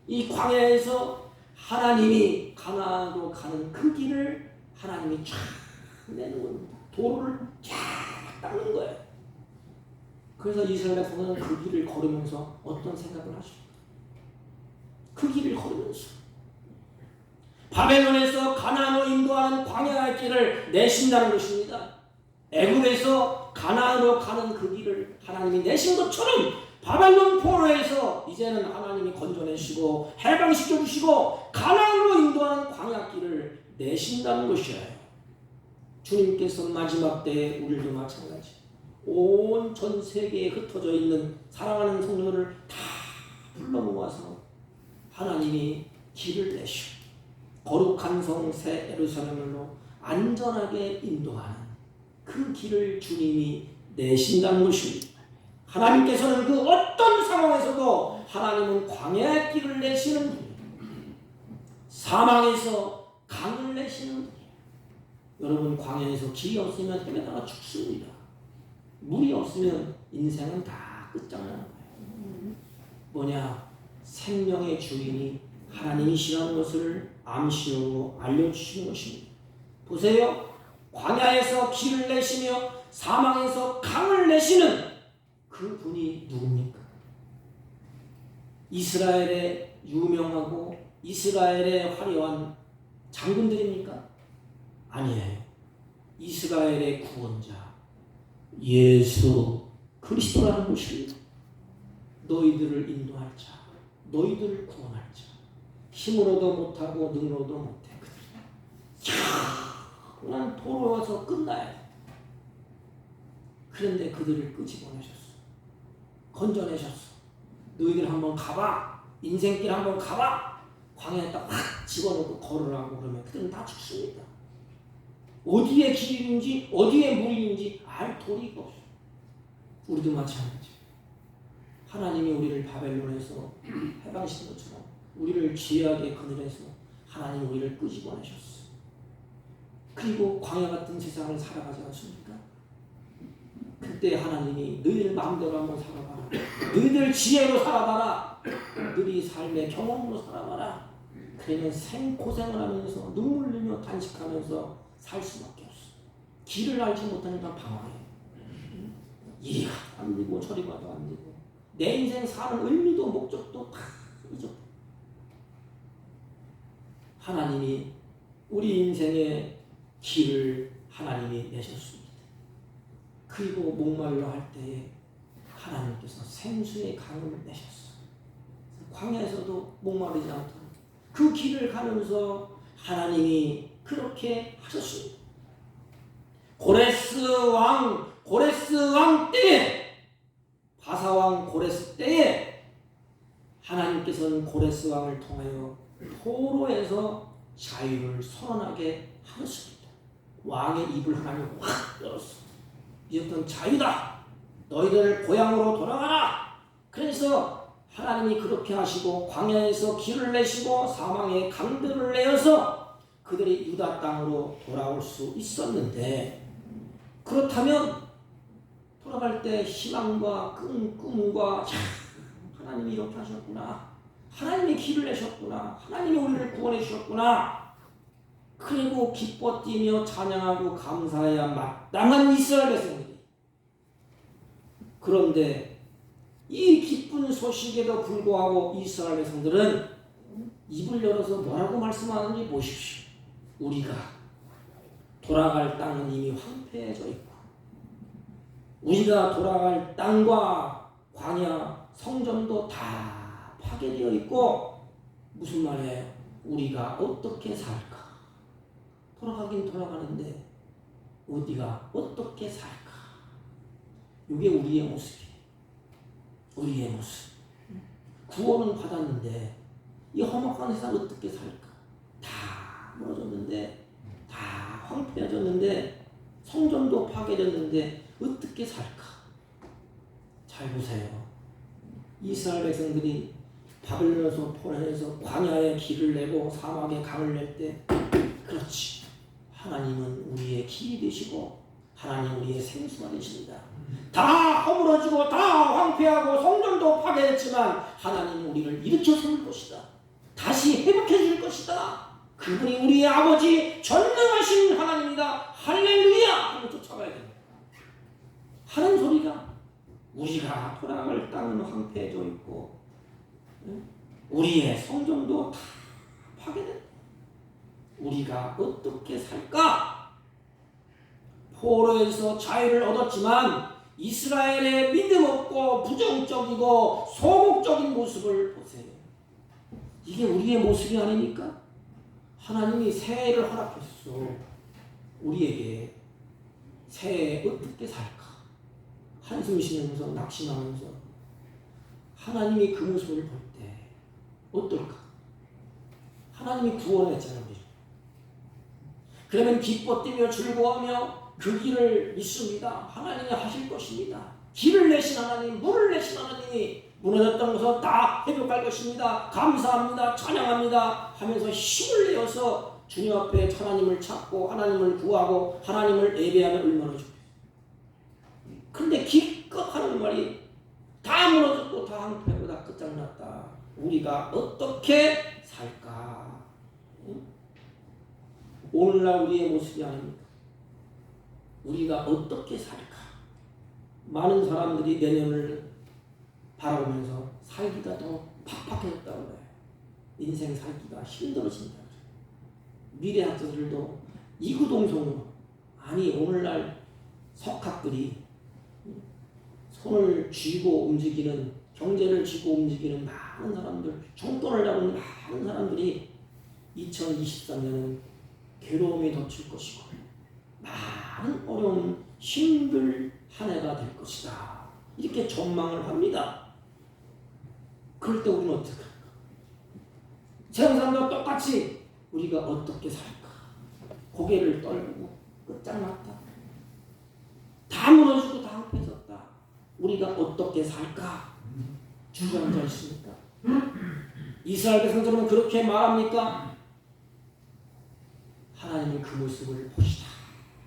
이 광야에서 하나님이 가나안으로 가는 그 길을 하나님이 쫙 내는 겁니다. 도로를 쫙 닦는 거예요. 그래서 이스라엘 백성은 그 길을 걸으면서 어떤 생각을 하십니까? 그 길을 걸으면서 바벨론에서 가나안으로 인도하는 광야의 길을 내신다는 것입니다. 애굽에서 가나안으로 가는 그 길을 하나님이 내신 것처럼 바벨론 포로에서 이제는 하나님이 건져내시고 해방시켜주시고 가나안으로 인도하는 광야길을 내신다는 것이에요. 주님께서 마지막 때에 우리도 마찬가지 온 전 세계에 흩어져 있는 사랑하는 성도들을 다 불러 모아서 하나님이 길을 내시고 거룩한 성 새 예루살렘으로 안전하게 인도하는 그 길을 주님이 내신다는 것입니다. 하나님께서는 그 어떤 상황에서도 하나님은 광야의 길을 내시는 분이에요. 사망에서 강을 내시는 분이에요. 여러분, 광야에서 길이 없으면 헤매다가 죽습니다. 물이 없으면 인생은 다 끝장나는 거예요. 뭐냐? 생명의 주인이 하나님이시라는 것을 암시하고 알려주시는 것입니다. 보세요. 광야에서 길을 내시며 사망에서 강을 내시는 그 분이 누굽니까? 이스라엘의 유명하고 이스라엘의 화려한 장군들입니까? 아니에요. 이스라엘의 구원자 예수 그리스도라는 것입니다. 너희들을 인도할 자, 너희들을 구원할 자, 힘으로도 못하고 능으로도 못해. 그냥 돌아와서 끝나야 돼. 그런데 그들을 끄집어내셨어. 건져내셨어. 너희들 한번 가봐. 인생길 한번 가봐. 광야에 딱 집어넣고 걸으라고 그러면 그들은 다 죽습니다. 어디에 길인지 어디에 물인지 알 도리가 없어. 우리도 마찬가지. 하나님이 우리를 바벨론에서 해방시킨 것처럼 우리를 죄악의 그늘에서 하나님 우리를 끄집어내셨어. 그리고 광야 같은 세상을 살아가지 않습니까? 그때 하나님이 너희들 마음대로 한번 살아봐라. 너희들 지혜로 살아봐라. 너희 삶의 경험으로 살아봐라. 그러면 생고생을 하면서 눈물 흘리며 단식하면서 살 수밖에 없어. 길을 알지 못하니까 방황해. 이리 가도 안 되고 저리 가도 안 되고 내 인생 사는 의미도 목적도 다 잊어버려. 하나님이 우리 인생의 길을 하나님이 내셨습니다. 그리고 목말라 할 때에 하나님께서 생수의 강을 내셨어. 광야에서도 목마르지 않도록 그 길을 가면서 하나님이 그렇게 하셨습니다. 고레스 왕 때에, 바사왕 고레스 때에 하나님께서는 고레스 왕을 통하여 포로에서 자유를 선언하게 하셨습니다. 왕의 입을 하나님 확 열었어. 이제부터는 자유다. 너희들 고향으로 돌아가라. 그래서 하나님이 그렇게 하시고 광야에서 길을 내시고 사망의 강들을 내어서 그들이 유다 땅으로 돌아올 수 있었는데, 그렇다면 돌아갈 때 희망과 꿈과 하나님이 이렇게 하셨구나. 하나님이 길을 내셨구나. 하나님이 우리를 구원해 주셨구나. 그리고 기뻐 뛰며 찬양하고 감사해야 마땅한 이스라엘 백성들이 그런데 이 기쁜 소식에도 불구하고 이스라엘 백성들은 입을 열어서 뭐라고 말씀하는지 보십시오. 우리가 돌아갈 땅은 이미 황폐해져 있고, 우리가 돌아갈 땅과 광야, 성전도 다 파괴되어 있고, 무슨 말이에요? 우리가 어떻게 살까? 돌아가긴 돌아가는데 어디가 어떻게 살까? 이게 우리의 모습이에요. 우리의 모습. 구원은 받았는데 이 험악한 세상 어떻게 살까? 다 무너졌는데, 다 황폐해졌는데, 성전도 파괴됐는데 어떻게 살까? 잘 보세요. 이스라엘 백성들이 바벨론에서 포로해서 광야에 길을 내고 사막에 강을 낼 때, 그렇지, 하나님은 우리의 길이 되시고 하나님 우리의 생수가 되십니다. 다 허물어지고 다 황폐하고 성전도 파괴됐지만 하나님 우리를 일으켜 세울 것이다. 다시 회복해 줄 것이다. 그분이 우리의 아버지 전능하신 하나님이다. 할렐루야! 하고 쫓아가야 됩니다. 하는 소리가 우리가 돌아갈 땅은 황폐해져 있고, 우리의 성전도 다 파괴됐다. 우리가 어떻게 살까? 포로에서 자유를 얻었지만 이스라엘의 믿음 없고 부정적이고 소극적인 모습을 보세요. 이게 우리의 모습이 아닙니까? 하나님이 새해를 허락했어. 우리에게 새해에 어떻게 살까? 한숨 쉬면서 낙심하면서 하나님이 그 모습을 볼 때 어떨까? 하나님이 구원했잖아요. 그러면 기뻐 뛰며 즐거워하며 그 길을 믿습니다. 하나님이 하실 것입니다. 길을 내신 하나님, 물을 내신 하나님이 무너졌던 것을 다 회복할 것입니다. 감사합니다. 찬양합니다. 하면서 힘을 내어서 주님 앞에 하나님을 찾고 하나님을 구하고 하나님을 예배하면 얼마나 좋겠어요. 그런데 기껏 하는 말이 다 무너졌고 다 황폐하고 다 끝장났다. 우리가 어떻게 살까? 오늘날 우리의 모습이 아닙니까? 우리가 어떻게 살까? 많은 사람들이 내년을 바라보면서 살기가 더 팍팍해졌다고 해요. 인생 살기가 힘들어진다. 미래학자들도 이구동성으로, 아니 오늘날 석학들이 손을 쥐고 움직이는, 경제를 쥐고 움직이는 많은 사람들, 정권을 잡는 많은 사람들이 2023년은 괴로움이 덮칠 것이고 많은 어려움, 힘들 한 해가 될 것이다. 이렇게 전망을 합니다. 그럴 때 우리는 어떻게 할까? 세상 사람들과 똑같이 우리가 어떻게 살까? 고개를 떨고 끝장났다. 다 무너지고 다 황폐해졌다. 우리가 어떻게 살까? 주저앉아 있습니까? 이스라엘 백성들은 그렇게 말합니까? 하나님은 그 모습을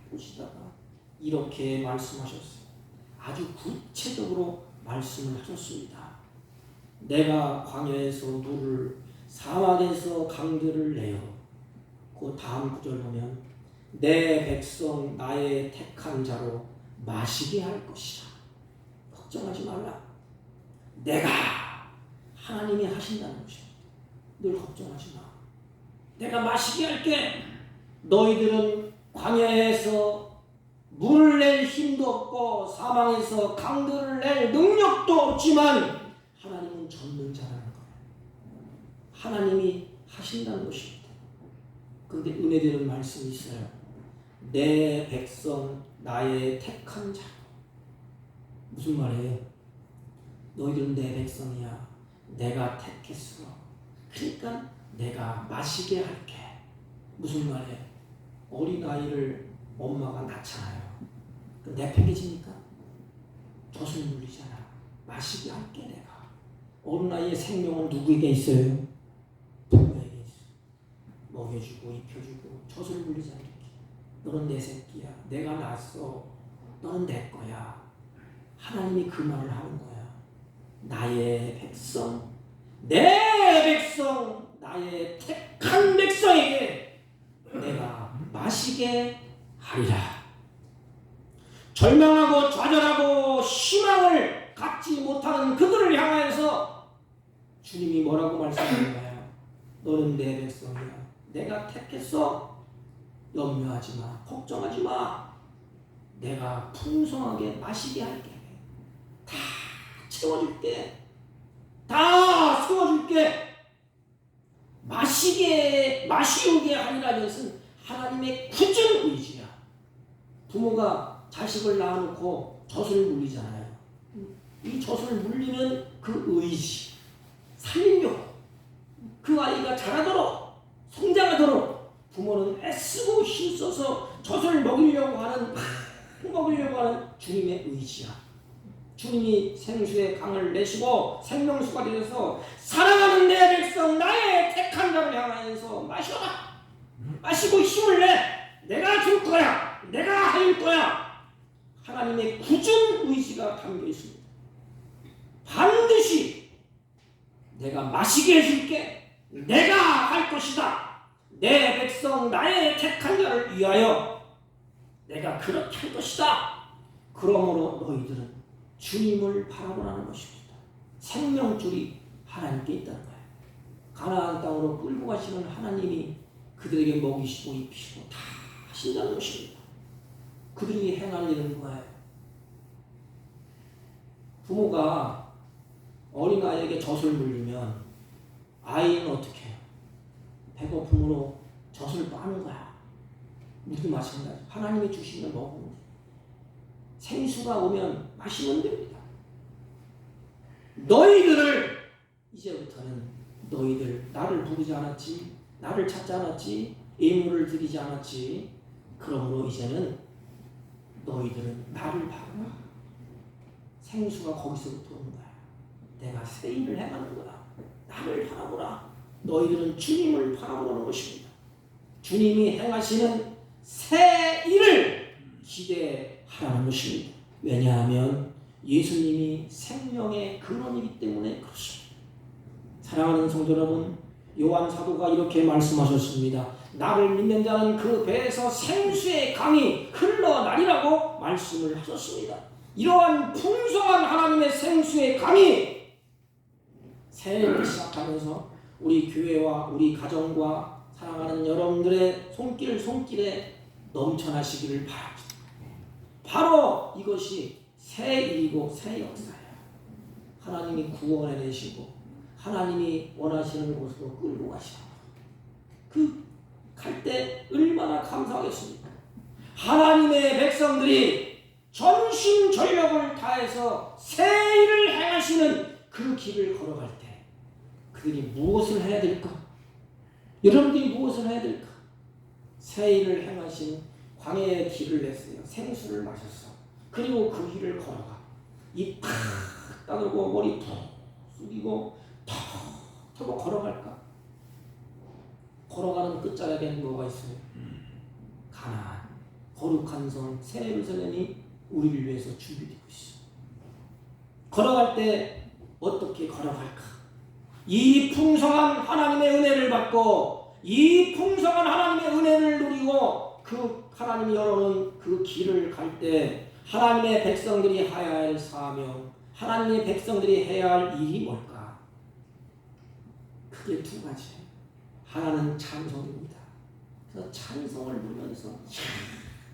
보시다가 이렇게 말씀하셨어요. 아주 구체적으로 말씀을 하셨습니다. 내가 광야에서 물을, 사막에서 강들을 내어, 그 다음 구절 보면 내 백성 나의 택한 자로 마시게 할 것이다. 걱정하지 말라. 내가 하나님이 하신다는 것이다. 늘 걱정하지 마. 내가 마시게 할게. 너희들은 광야에서 물을 낼 힘도 없고 사망에서 강들을 낼 능력도 없지만 하나님은 전능자라는 거예요. 하나님이 하신다는 것입니다. 그런데 은혜되는 말씀이 있어요. 내 백성 나의 택한 자. 무슨 말이에요? 너희들은 내 백성이야. 내가 택했어. 그러니까 내가 마시게 할게. 무슨 말이에요? 어린아이를 엄마가 낳잖아요. 내팽개집니까? 젖을 물리잖아. 마시게 할게 내가. 어린아이의 생명은 누구에게 있어요? 부모에게 있어요. 먹여주고 입혀주고 젖을 물리잖아. 너는 내 새끼야. 내가 낳았어. 너는 내 거야. 하나님이 그 말을 하는 거야. 나의 백성, 내 백성, 나의 택한 백성에게 내가 마시게 하리라. 절망하고 좌절하고 희망을 받지 못하는 그들을 향하여서 주님이 뭐라고 말씀하는가요? 너는 내 백성이야. 내가 택했어. 염려하지 마. 걱정하지 마. 내가 풍성하게 마시게 할게. 다 채워줄게. 다 채워줄게. 마시우게 하리라. 이것은 하나님의 굳은 의지야. 부모가 자식을 낳아놓고 젖을 물리잖아요. 이 젖을 물리는 그 의지, 살림욕, 그 아이가 자라도록 성장하도록 부모는 애쓰고 힘써서 젖을 먹이려고 하는 주님의 의지야. 주님이 생수의 강을 내시고 생명수가 되어서 사랑하는 내 백성 나의 택한 자를 향하여서 마셔라. 마시고 힘을 내. 내가 줄 거야. 내가 할 거야. 하나님의 굳은 의지가 담겨 있습니다. 반드시 내가 마시게 해줄게. 내가 할 것이다. 내 백성 나의 택한 자를 위하여 내가 그렇게 할 것이다. 그러므로 너희들은 주님을 바라보라는 것입니다. 생명줄이 하나님께 있다는 거예요. 가나안 땅으로 끌고 가시는 하나님이 그들에게 먹이시고 입히시고 다 하신다는 것입니다. 그들이 행할 일은 뭐예요? 부모가 어린아이에게 젖을 물리면 아이는 어떻게 해요? 배고픔으로 젖을 빠는 거야. 우리도 마찬가지. 하나님이 주시면 먹으면 돼. 생수가 오면 마시면 됩니다. 너희들을 이제부터는 너희들 나를 부르지 않았지, 나를 찾지 않았지, 예물을 드리지 않았지. 그러므로 이제는 너희들은 나를 바라라. 생수가 거기서부터 오는 거야. 내가 새 일을 행하는 거야. 나를 바라보라. 너희들은 주님을 바라보라는 것입니다. 주님이 행하시는 새 일을 기대하라는 것입니다. 왜냐하면 예수님이 생명의 근원이기 때문에 그렇습니다. 사랑하는 성도 여러분, 요한 사도가 이렇게 말씀하셨습니다. 나를 믿는 자는 그 배에서 생수의 강이 흘러나리라고 말씀을 하셨습니다. 이러한 풍성한 하나님의 생수의 강이 새해를 시작하면서 우리 교회와 우리 가정과 사랑하는 여러분들의 손길에 넘쳐나시기를 바랍니다. 바로 이것이 새 일이고 새 역사예요. 하나님이 구원해내시고 하나님이 원하시는 곳으로 끌고 가시고 갈 때 얼마나 감사하겠습니까? 하나님의 백성들이 전심전력을 다해서 새 일을 행하시는 그 길을 걸어갈 때 그들이 무엇을 해야 될까? 여러분들이 무엇을 해야 될까? 새 일을 행하신 광야의 길을 냈어요. 생수를 마셨어. 그리고 그 길을 걸어가. 입 팍 따르고 머리 푹 숙이고 턱 하고 걸어갈까? 걸어가는 끝자락에는 뭐가 있어요? 가나안, 거룩한 성, 새 예루살렘이 우리를 위해서 준비되고 있어. 걸어갈 때 어떻게 걸어갈까? 이 풍성한 하나님의 은혜를 받고 이 풍성한 하나님의 은혜를 누리고 그 하나님이 열어놓은 그 길을 갈 때 하나님의 백성들이 해야 할 사명, 하나님의 백성들이 해야 할 일이 뭘까? 크게 두 가지. 하나는 찬송입니다. 그래서 찬송을 부르면서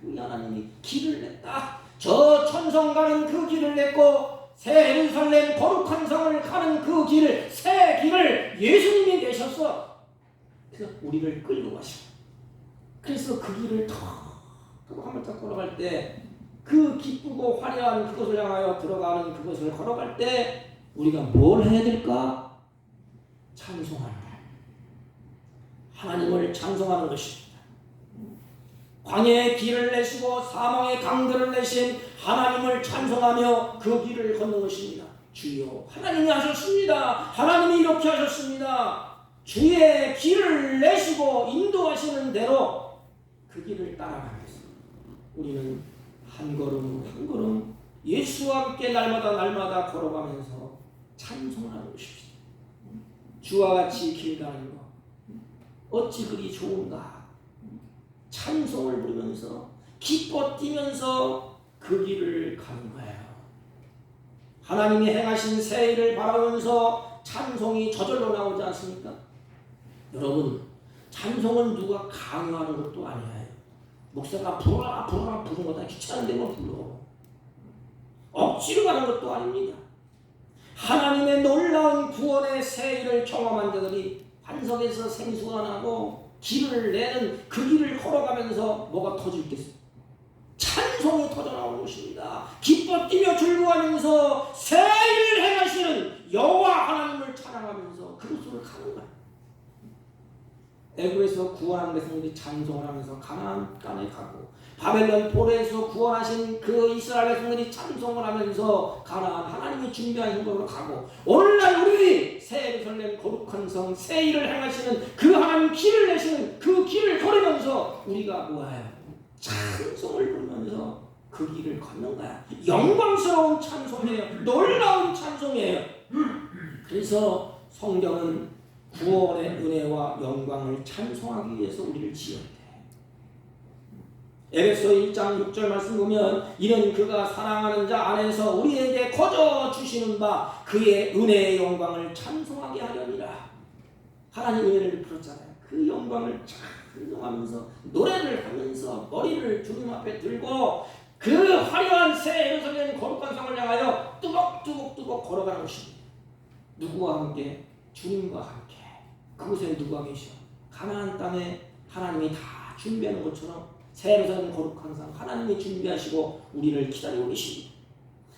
우리 하나님이 길을 냈다. 저 천성 가는 그 길을 냈고 새 예루살렘 거룩한 성을 가는 그 길을, 새 길을 예수님이 내셨어. 그래서 우리를 끌고 가시고 그래서 그 길을 턱 한 발짝 걸어갈 때 그 기쁘고 화려한 그것을 향하여 들어가는 그것을 걸어갈 때 우리가 뭘 해야 될까? 찬송하는 거예요. 하나님을 찬송하는 것입니다. 광야의 길을 내시고 사망의 강들을 내신 하나님을 찬송하며 그 길을 걷는 것입니다. 주여 하나님이 하셨습니다. 하나님이 이렇게 하셨습니다. 주의 길을 내시고 인도하시는 대로 그 길을 따라가면서 우리는 한 걸음 한 걸음 예수와 함께 날마다 걸어가면서 찬송하는 것입니다. 주와 같이 길 가는 것 어찌 그리 좋은가. 찬송을 부르면서 기뻐 뛰면서 그 길을 가는 거예요. 하나님이 행하신 새 일을 바라면서 찬송이 저절로 나오지 않습니까? 여러분, 찬송은 누가 강요하는 것도 아니에요. 목사가 부르라 부르는 거다 귀찮은데 뭐 불러. 억지로 가는 것도 아닙니다. 하나님의 놀라운 구원의 새 일을 경험한 자들이 반석에서 생수가 나고 길을 내는 그 길을 걸어가면서 뭐가 터질겠어요? 찬송이 터져나오는 것입니다. 기뻐 뛰며 즐거워하면서 새 일을 행하시는 여호와 하나님을 찬양하면서 그곳으로 가는 거예요. 애굽에서 구원한 백성들이 찬송을 하면서 가나안 땅에 가고, 바벨론 포로에서 구원하신 그 이스라엘 백성들이 찬송을 하면서 가나안 하나님이 준비하신 곳으로 가고, 오늘날 우리 새 예루살렘 거룩한 성 새 일을 행하시는 그 하나님 길을 내시는 그 길을 걸으면서 우리가 뭐예요? 찬송을 부르면서 그 길을 걷는 거야. 영광스러운 찬송이에요. 놀라운 찬송이에요. 그래서 성경은 구원의 은혜와 영광을 찬송하기 위해서 우리를 지었대. 에베소 1장 6절 말씀 보면, 이는 그가 사랑하는 자 안에서 우리에게 거저 주시는 바 그의 은혜의 영광을 찬송하게 하려니라. 하나님 은혜를 베풀었잖아요. 그 영광을 찬송하면서 노래를 하면서 머리를 주님 앞에 들고 그 화려한 새 예루살렘 거룩한 성을 향하여 뚜벅뚜벅 걸어가는 것입니다. 누구와 함께? 주님과 함께. 그곳에 누가 계셔? 가나안 땅에 하나님이 다 준비하는 것처럼 새 예루살렘 거룩한 성 하나님이 준비하시고 우리를 기다리고 계십니다.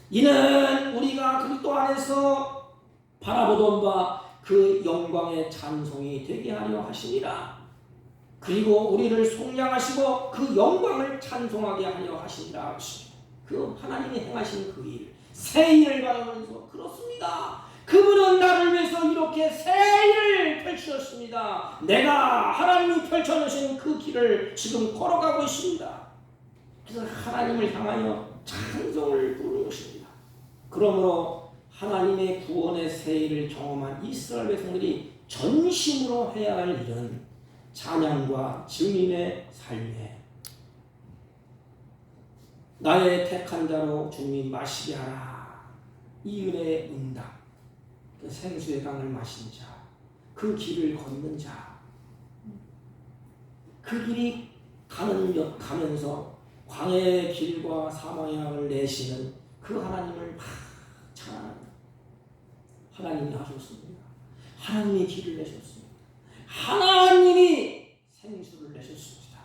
이는 우리가 그리스도 안에서 바라보던 바 그 영광의 찬송이 되게 하려 하시니라. 그리고 우리를 속량하시고 그 영광을 찬송하게 하려 하시니라. 그 하나님이 행하신 그 일, 새 일을 바라면서 그렇습니다. 그분은 나를 위해서 이렇게 새 일을 펼치셨습니다. 내가 하나님이 펼쳐놓으신 그 길을 지금 걸어가고 있습니다. 그래서 하나님을 향하여 찬송을 부르는 것입니다. 그러므로 하나님의 구원의 새 일을 경험한 이스라엘 백성들이 전심으로 해야 할 일은 찬양과 증인의 삶이에요. 나의 택한 자로 주님이 마시게 하라. 이 은혜의 응답. 그 생수의 강을 마신 자, 그 길을 걷는 자, 그 길이 가면서 광야의 길과 사망의 강을 내시는 그 하나님을 찬양합니다. 하나님이 하셨습니다. 하나님이 길을 내셨습니다. 하나님이 생수를 내셨습니다.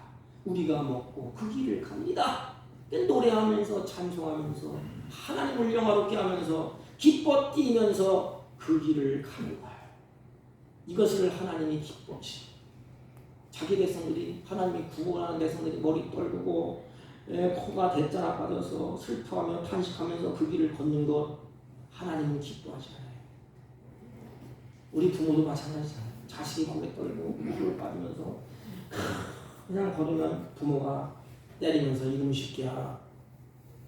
우리가 먹고 그 길을 갑니다. 노래하면서 찬송하면서 하나님을 영화롭게 하면서 기뻐 뛰면서 그 길을 가는 거예요. 이것을 하나님이 기뻐하시. 자기 백성들이, 하나님이 구원하는 백성들이 머리 떨구고 코가 대자나 빠져서 슬퍼하며 탄식하면서 그 길을 걷는 것 하나님은 기뻐하지 않아요. 우리 부모도 마찬가지잖아요. 자식이 고개 떨고 코를 빠지면서 그냥 걸으면 부모가 때리면서 이놈 새끼야,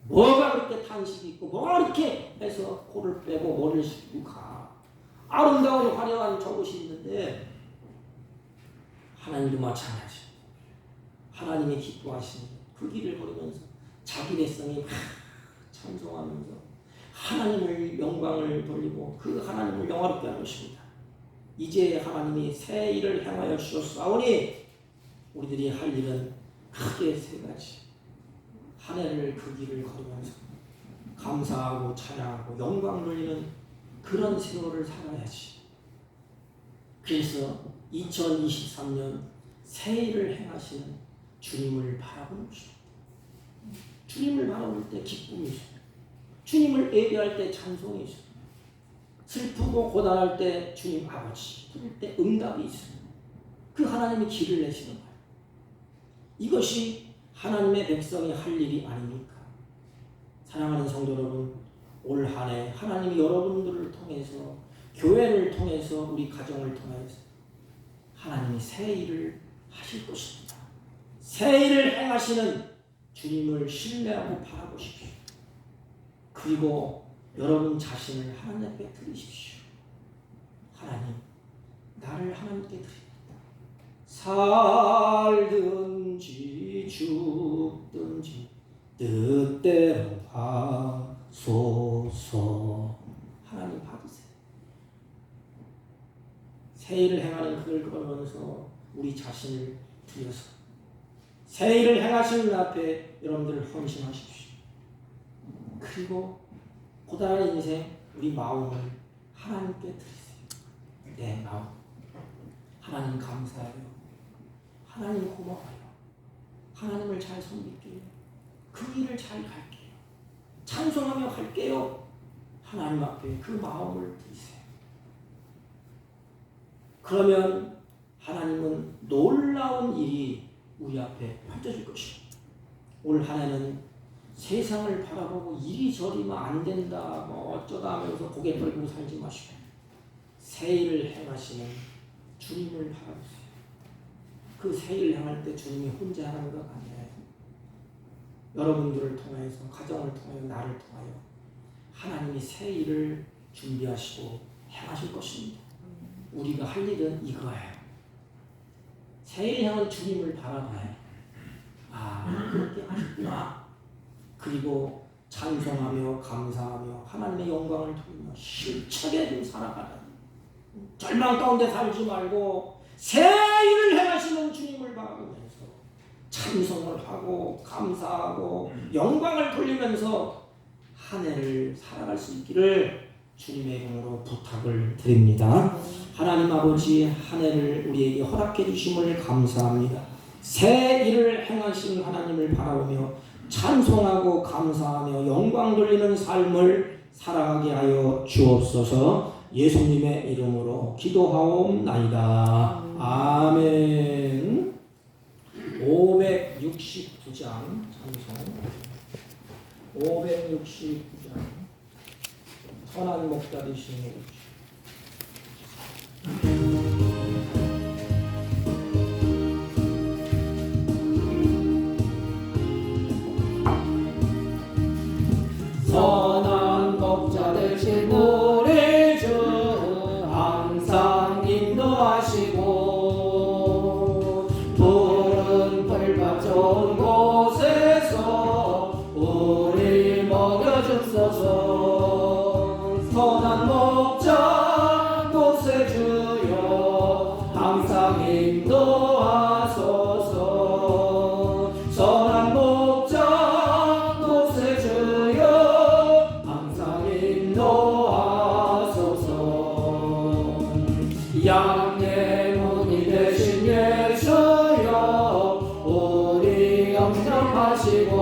뭐가 그렇게 탄식이 있고 뭐가 그렇게 해서 코를 빼고 머리를 숙이고 가. 아름다운 화려한 저곳이 있는데 하나님도 마찬가지. 하나님이 기뻐하시는 그 길을 걸으면서 자기 백성이 찬송하면서 하나님을 영광을 돌리고 그 하나님을 영화롭게 하는 것입니다. 이제 하나님이 새 일을 행하여 주셨사오니 우리들이 할 일은 크게 세 가지. 한 해를 그 길을 걸으면서 감사하고 찬양하고 영광 돌리는 그런 생활을 살아야지. 그래서 2023년 새 일을 행하시는 주님을 바라보는 것입니다. 주님을 바라볼 때 기쁨이 있어요. 주님을 예배할 때 찬송이 있어요. 슬프고 고단할 때 주님 아버지 부를 때 응답이 있어요. 그 하나님이 길을 내시는 거예요. 이것이 하나님의 백성이 할 일이 아닙니까? 사랑하는 성도 여러분, 올 한 해 하나님이 여러분들을 통해서, 교회를 통해서, 우리 가정을 통해서 하나님이 새 일을 하실 것입니다. 새 일을 행하시는 주님을 신뢰하고 바라보십시오. 그리고 여러분 자신을 하나님 앞에 드리십시오. 하나님, 나를 하나님께 드립니다. 살든지 죽든지 뜻대로 하소서. 새 일을 행하는 그를 그러면서 우리 자신을 드려서 새 일을 행하시는 앞에 여러분들 헌신하십시오. 그리고 고단한 인생 우리 마음을 하나님께 드리세요. 내 마음 하나님 감사해요. 하나님 고마워요. 하나님을 잘 섬길게요. 그 일을 잘 갈게요. 찬송하며 갈게요. 하나님 앞에 그 마음을 드리세요. 그러면 하나님은 놀라운 일이 우리 앞에 펼쳐질 것입니다. 올 한 해는 세상을 바라보고 이리저리 안 된다 어쩌다 하면서 고개 떨고 살지 마시고 새 일을 행하시는 주님을 바라보세요. 그 새 일을 행할 때 주님이 혼자 하는 것 아니에요. 여러분들을 통해서 가정을 통하여 나를 통하여 하나님이 새 일을 준비하시고 행하실 것입니다. 우리가 할 일은 이거예요. 새 일 향한 주님을 바라봐요. 아, 그렇게 하셨구나. 그리고 찬송하며 감사하며 하나님의 영광을 돌리며 힘차게 좀 살아가라. 절망 가운데 살지 말고 새 일을 행하시는 주님을 바라보면서 찬송을 하고 감사하고 영광을 돌리면서 한 해를 살아갈 수 있기를 주님의 이름으로 부탁을 드립니다. 하나님 아버지 한 해를 우리에게 허락해 주심을 감사합니다. 새 일을 행하신 하나님을 바라보며 찬송하고 감사하며 영광 돌리는 삶을 살아가게 하여 주옵소서. 예수님의 이름으로 기도하옵나이다. 아멘. 569장 찬송 569장 선한 목자 되시는 선한 목자 되신 우리 주 항상 인도하시고 푸른 풀밭 좋은 곳에서 우리 먹여주소서. 선한 목자 곳에 주여 항상 인도하소서. 선한 목자 곳에 주여 항상 인도하소서. 양의 문이 되신 예수여 우리 영접하시고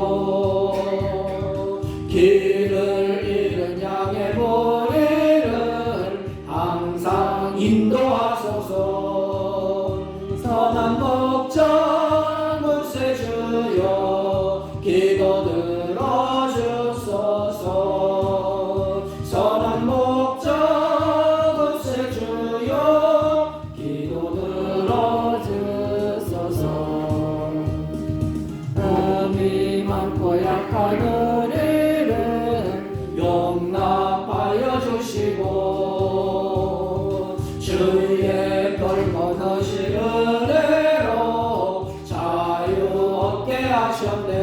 길을 잃은 양의 머리를 항상 인도하소서. 선한 목자 곳에 주여 기도 들어주소서. 선한 목자 곳에 주여 기도 들어주소서. 흠이 많고 약한 우리를 용납하여 주시고 주의 별 거두신 은혜로 자유 얻게 하셨네.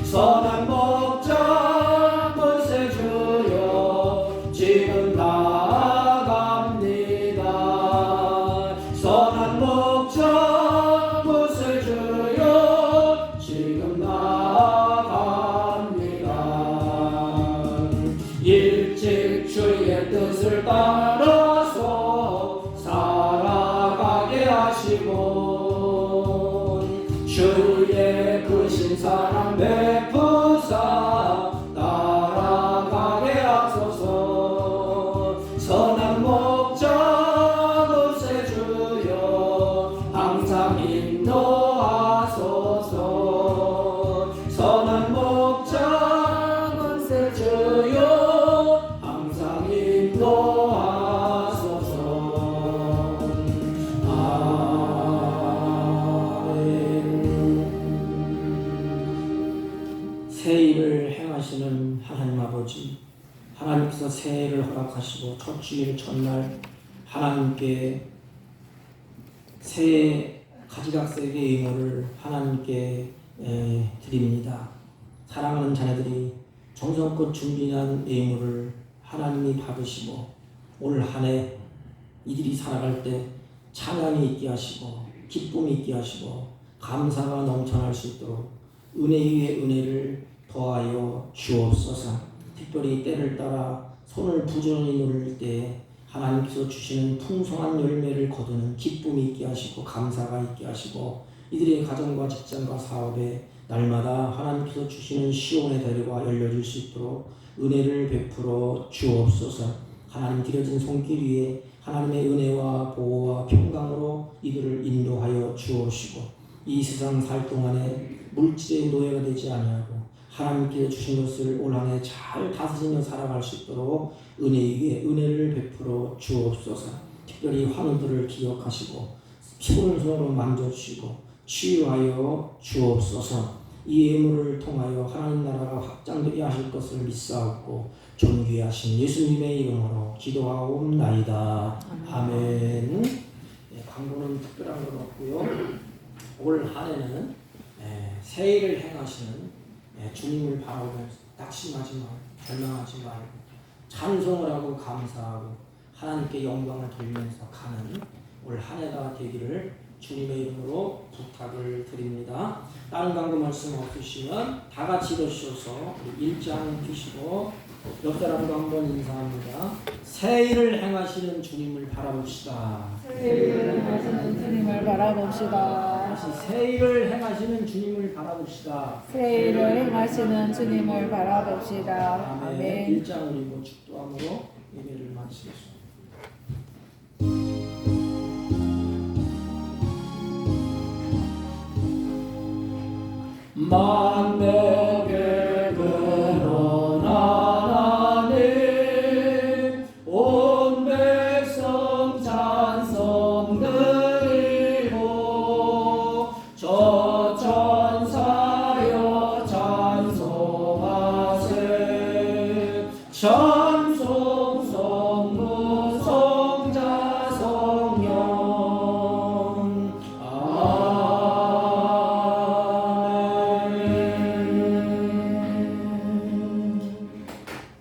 선한 목자 곳에 주여 지금 나아갑니다. 선한 목자 곳에 주여 지금 나아갑니다. 일찍 주의 뜻을 따라서 살아가게 하시고 주의 크신 사랑 베푸사 따라가게 하소서. 선한 목자 곳에 주여 항상 인도하소서. 선한 목자 곳에 주여 항상 인도하소서. 아멘. 새 일을 행하시는 하나님 아버지, 하나님께서 새 일을 허락하시고 첫 주일 첫날 하나님께 새 가지각색의 의무를 하나님께 드립니다. 사랑하는 자녀들이 정성껏 준비한 의무를 하나님이 받으시고 올 한 해 이들이 살아갈 때 찬양이 있게 하시고 기쁨이 있게 하시고 감사가 넘쳐날 수 있도록 은혜 위에 은혜를 더하여 주옵소서. 특별히 때를 따라 손을 부지런히 누릴 때 하나님께서 주시는 풍성한 열매를 거두는 기쁨이 있게 하시고 감사가 있게 하시고 이들의 가정과 직장과 사업에 날마다 하나님께서 주시는 시온의 대로가 열려질 수 있도록 은혜를 베풀어 주옵소서. 하나님 기려진 손길 위에 하나님의 은혜와 보호와 평강으로 이들을 인도하여 주옵시고 이 세상 살 동안에 물질의 노예가 되지 아니하고 하나님께서 주신 것을 올 한 해 잘 다스리며 살아갈 수 있도록 은혜 위에 은혜를 베풀어 주옵소서. 특별히 환우들을 기억하시고 피곤한 손으로 만져주시고 치유하여 주옵소서. 이 예물을 통하여 하나님 나라가 확장되게 하실 것을 믿사옵고 존귀하신 예수님의 이름으로 기도하옵나이다. 아멘. 네, 광고는 특별한 건 없고요. 올 한 해는 새해를 행하시는 주님을 바라보면서 낙심하지 말고 절망하지 말고 찬송을 하고 감사하고 하나님께 영광을 돌리면서 가는 올 한 해가 되기를 주님의 이름으로 부탁을 드립니다. 다른 광고 말씀 없으시면 다 같이 일어서셔서 우리 1장 펴시고 옆 사람과 한번 인사합니다. 새해를 행하시는 주님을 바라봅시다. 새해를 행하시는 주님을 바라봅시다. 다시 새해를 행하시는 주님을 바라봅시다. 새해를 행하시는 주님을 바라봅시다. 아멘. 아멘. 1장 우리 축도함으로 예배를 마치겠습니다. 만백의 근원 하나님 온 백성 찬송 드리고 저 천사여 찬송하세 찬송 성부 성자 성령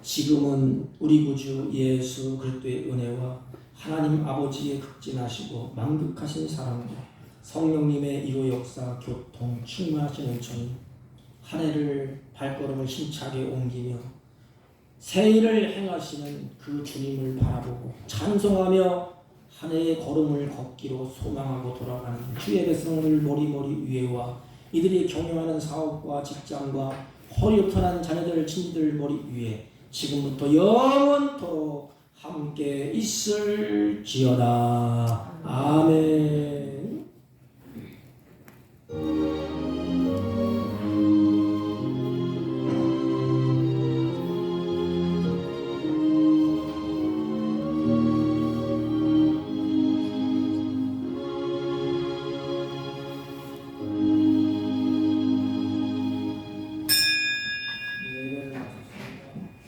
지금은 우리 구주 예수 그리스도의 은혜와 하나님 아버지의 극진하시고 만극하신 사랑과 성령님의 이로 역사 교통 충만하신 은총이 한 해를 발걸음을 힘차게 옮기며 새해를 행하시는 그 주님을 바라보고 찬송하며 한 해의 걸음을 걷기로 소망하고 돌아가는 주의 백성을 머리머리 위에와 이들이 경영하는 사업과 직장과 허리없는 자녀들 친지들 머리 위에 지금부터 영원토록 함께 있을지어다. 아멘.